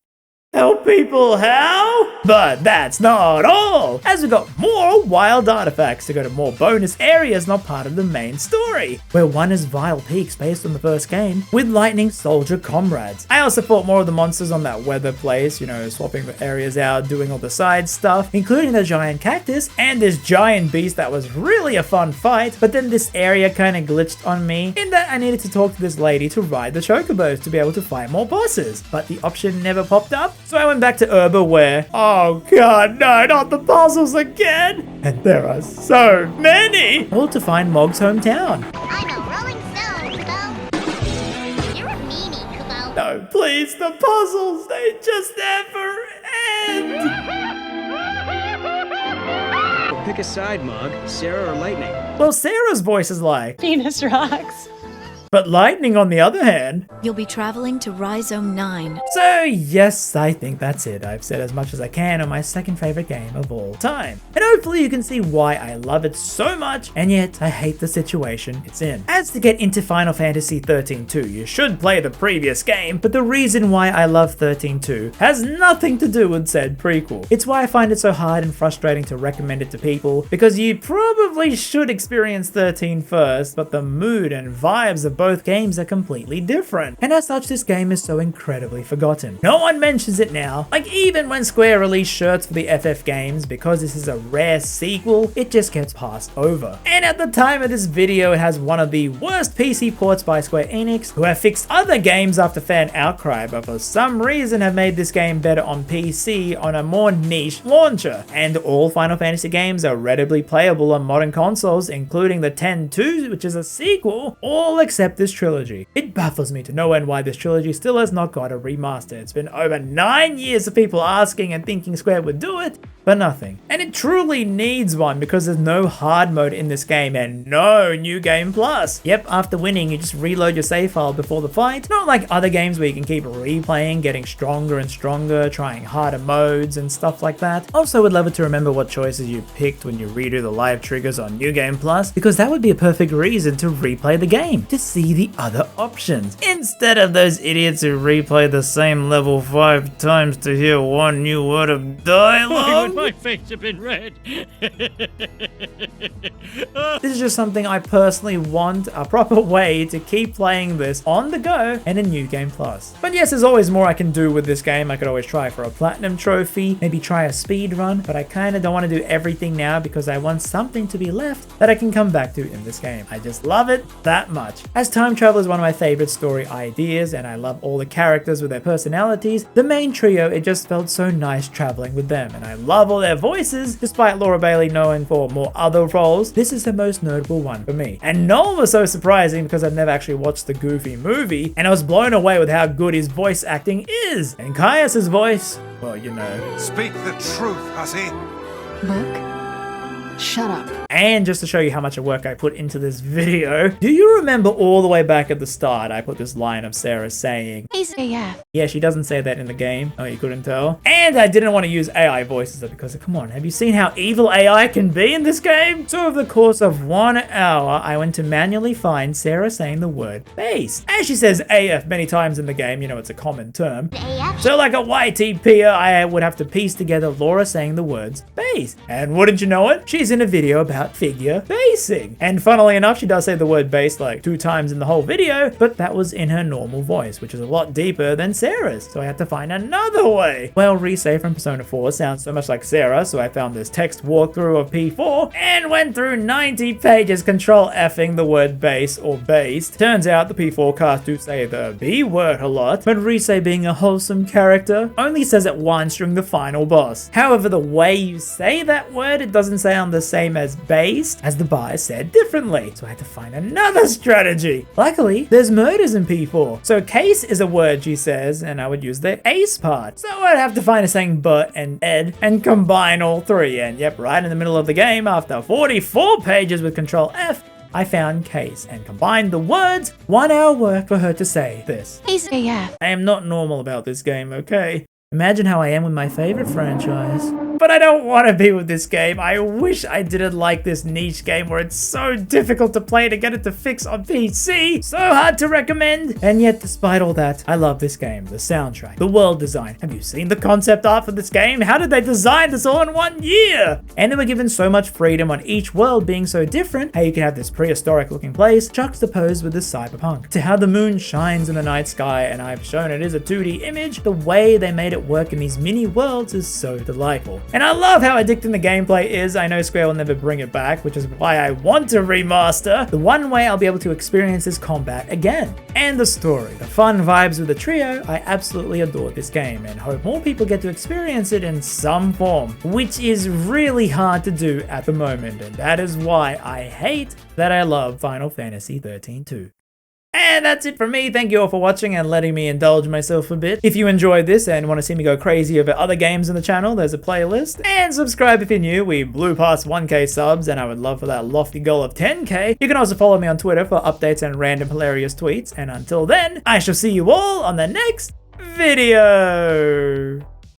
Help people how? But that's not all, as we got more wild artifacts to go to more bonus areas not part of the main story, where one is Vile Peaks based on the first game, with Lightning Soldier comrades. I also fought more of the monsters on that weather place, you know, swapping the areas out, doing all the side stuff, including the giant cactus, and this giant beast that was really a fun fight, but then this area kind of glitched on me, in that I needed to talk to this lady to ride the chocobos to be able to fight more bosses, but the option never popped up. So I went back to Urba where, oh god, no, not the puzzles again! And there are so many! All to find Mog's hometown. I'm a rolling stone, Kubo. You're a meanie, Kubo. No, please, the puzzles, they just never end! Pick a side, Mog. Sarah or Lightning? Well, Sarah's voice is like, Penis rocks. but Lightning, on the other hand... You'll be traveling to Rhizome 9. So yes, I think that's it. I've said as much as I can on my second favorite game of all time. And hopefully you can see why I love it so much, and yet I hate the situation it's in. As to get into Final Fantasy XIII-2, you should play the previous game, but the reason why I love XIII-2 has nothing to do with said prequel. It's why I find it so hard and frustrating to recommend it to people, because you probably should experience 13 first, but the mood and vibes of both games are completely different. And as such, this game is so incredibly forgotten. No one mentions it now. Like, even when Square released shirts for the FF games, because this is a rare sequel, it just gets passed over. And at the time of this video, it has one of the worst PC ports by Square Enix, who have fixed other games after fan outcry, but for some reason have made this game better on PC on a more niche launcher. And all Final Fantasy games are readily playable on modern consoles, including the X-2, which is a sequel, all except this trilogy. It baffles me to no end why this trilogy still has not got a remaster. It's been over 9 years of people asking and thinking Square would do it, but nothing. And it truly needs one because there's no hard mode in this game and no New Game Plus. Yep, after winning, you just reload your save file before the fight. Not like other games where you can keep replaying, getting stronger and stronger, trying harder modes and stuff like that. Also, would love it to remember what choices you picked when you redo the live triggers on New Game Plus, because that would be a perfect reason to replay the game, to see the other options, instead of those idiots who replay the same level 5 times to hear one new word of dialogue. Why would my face have been red? This is just something I personally want, a proper way to keep playing this on the go and in New Game Plus. But yes, there's always more I can do with this game. I could always try for a platinum trophy, maybe try a speed run, but I kind of don't want to do everything now because I want something to be left that I can come back to in this game. I just love it that much. As time travel is one of my favorite story ideas, and I love all the characters with their personalities, the main trio, it just felt so nice traveling with them, and I love all their voices. Despite Laura Bailey known for more other roles, this is the most notable one for me. And Noel was so surprising because I've never actually watched the Goofy movie, and I was blown away with how good his voice acting is. And Caius's voice, well, you know. Speak the truth, hussy. Look. Shut up. And just to show you how much work I put into this video, do you remember all the way back at the start, I put this line of Sarah saying, AF. Yeah, she doesn't say that in the game. Oh, you couldn't tell? And I didn't want to use AI voices because, come on, have you seen how evil AI can be in this game? So over the course of 1 hour, I went to manually find Sarah saying the word base. As she says AF many times in the game, you know, it's a common term. AF? So like a YTPer, I would have to piece together Laura saying the words base. And wouldn't you know it, she's in a video about figure basing. And funnily enough, she does say the word base like 2 times in the whole video, but that was in her normal voice, which is a lot deeper than Sarah's. So I had to find another way. Well, Rise from Persona 4 sounds so much like Sarah, so I found this text walkthrough of P4 and went through 90 pages control Fing the word base or based. Turns out the P4 cast do say the B word a lot, but Rise, being a wholesome character, only says it once during the final boss. However, the way you say that word, it doesn't sound the same as based, as the bar said differently. So I had to find another strategy. Luckily, there's murders in P4. So case is a word, she says, and I would use the ace part. So I'd have to find a saying but and ed and combine all 3. And yep, right in the middle of the game, after 44 pages with Control F, I found case and combined the words. 1 hour work for her to say this. AF. I am not normal about this game, okay? Imagine how I am with my favorite franchise. But I don't want to be with this game. I wish I didn't like this niche game where it's so difficult to play to get it to fix on PC. So hard to recommend. And yet, despite all that, I love this game. The soundtrack, the world design. Have you seen the concept art for this game? How did they design this all in 1 year? And they were given so much freedom on each world being so different. How you can have this prehistoric looking place juxtaposed with this cyberpunk. To how the moon shines in the night sky, and I've shown it is a 2D image. The way they made it work in these mini worlds is so delightful. And I love how addicting the gameplay is. I know Square will never bring it back, which is why I want to remaster. The one way I'll be able to experience this combat again. And the story, the fun vibes with the trio, I absolutely adore this game and hope more people get to experience it in some form, which is really hard to do at the moment. And that is why I hate that I love Final Fantasy XIII-2. And that's it from me. Thank you all for watching and letting me indulge myself a bit. If you enjoyed this and want to see me go crazy over other games in the channel, there's a playlist. And subscribe if you're new. We blew past 1k subs and I would love for that lofty goal of 10k. You can also follow me on Twitter for updates and random hilarious tweets. And until then, I shall see you all on the next video.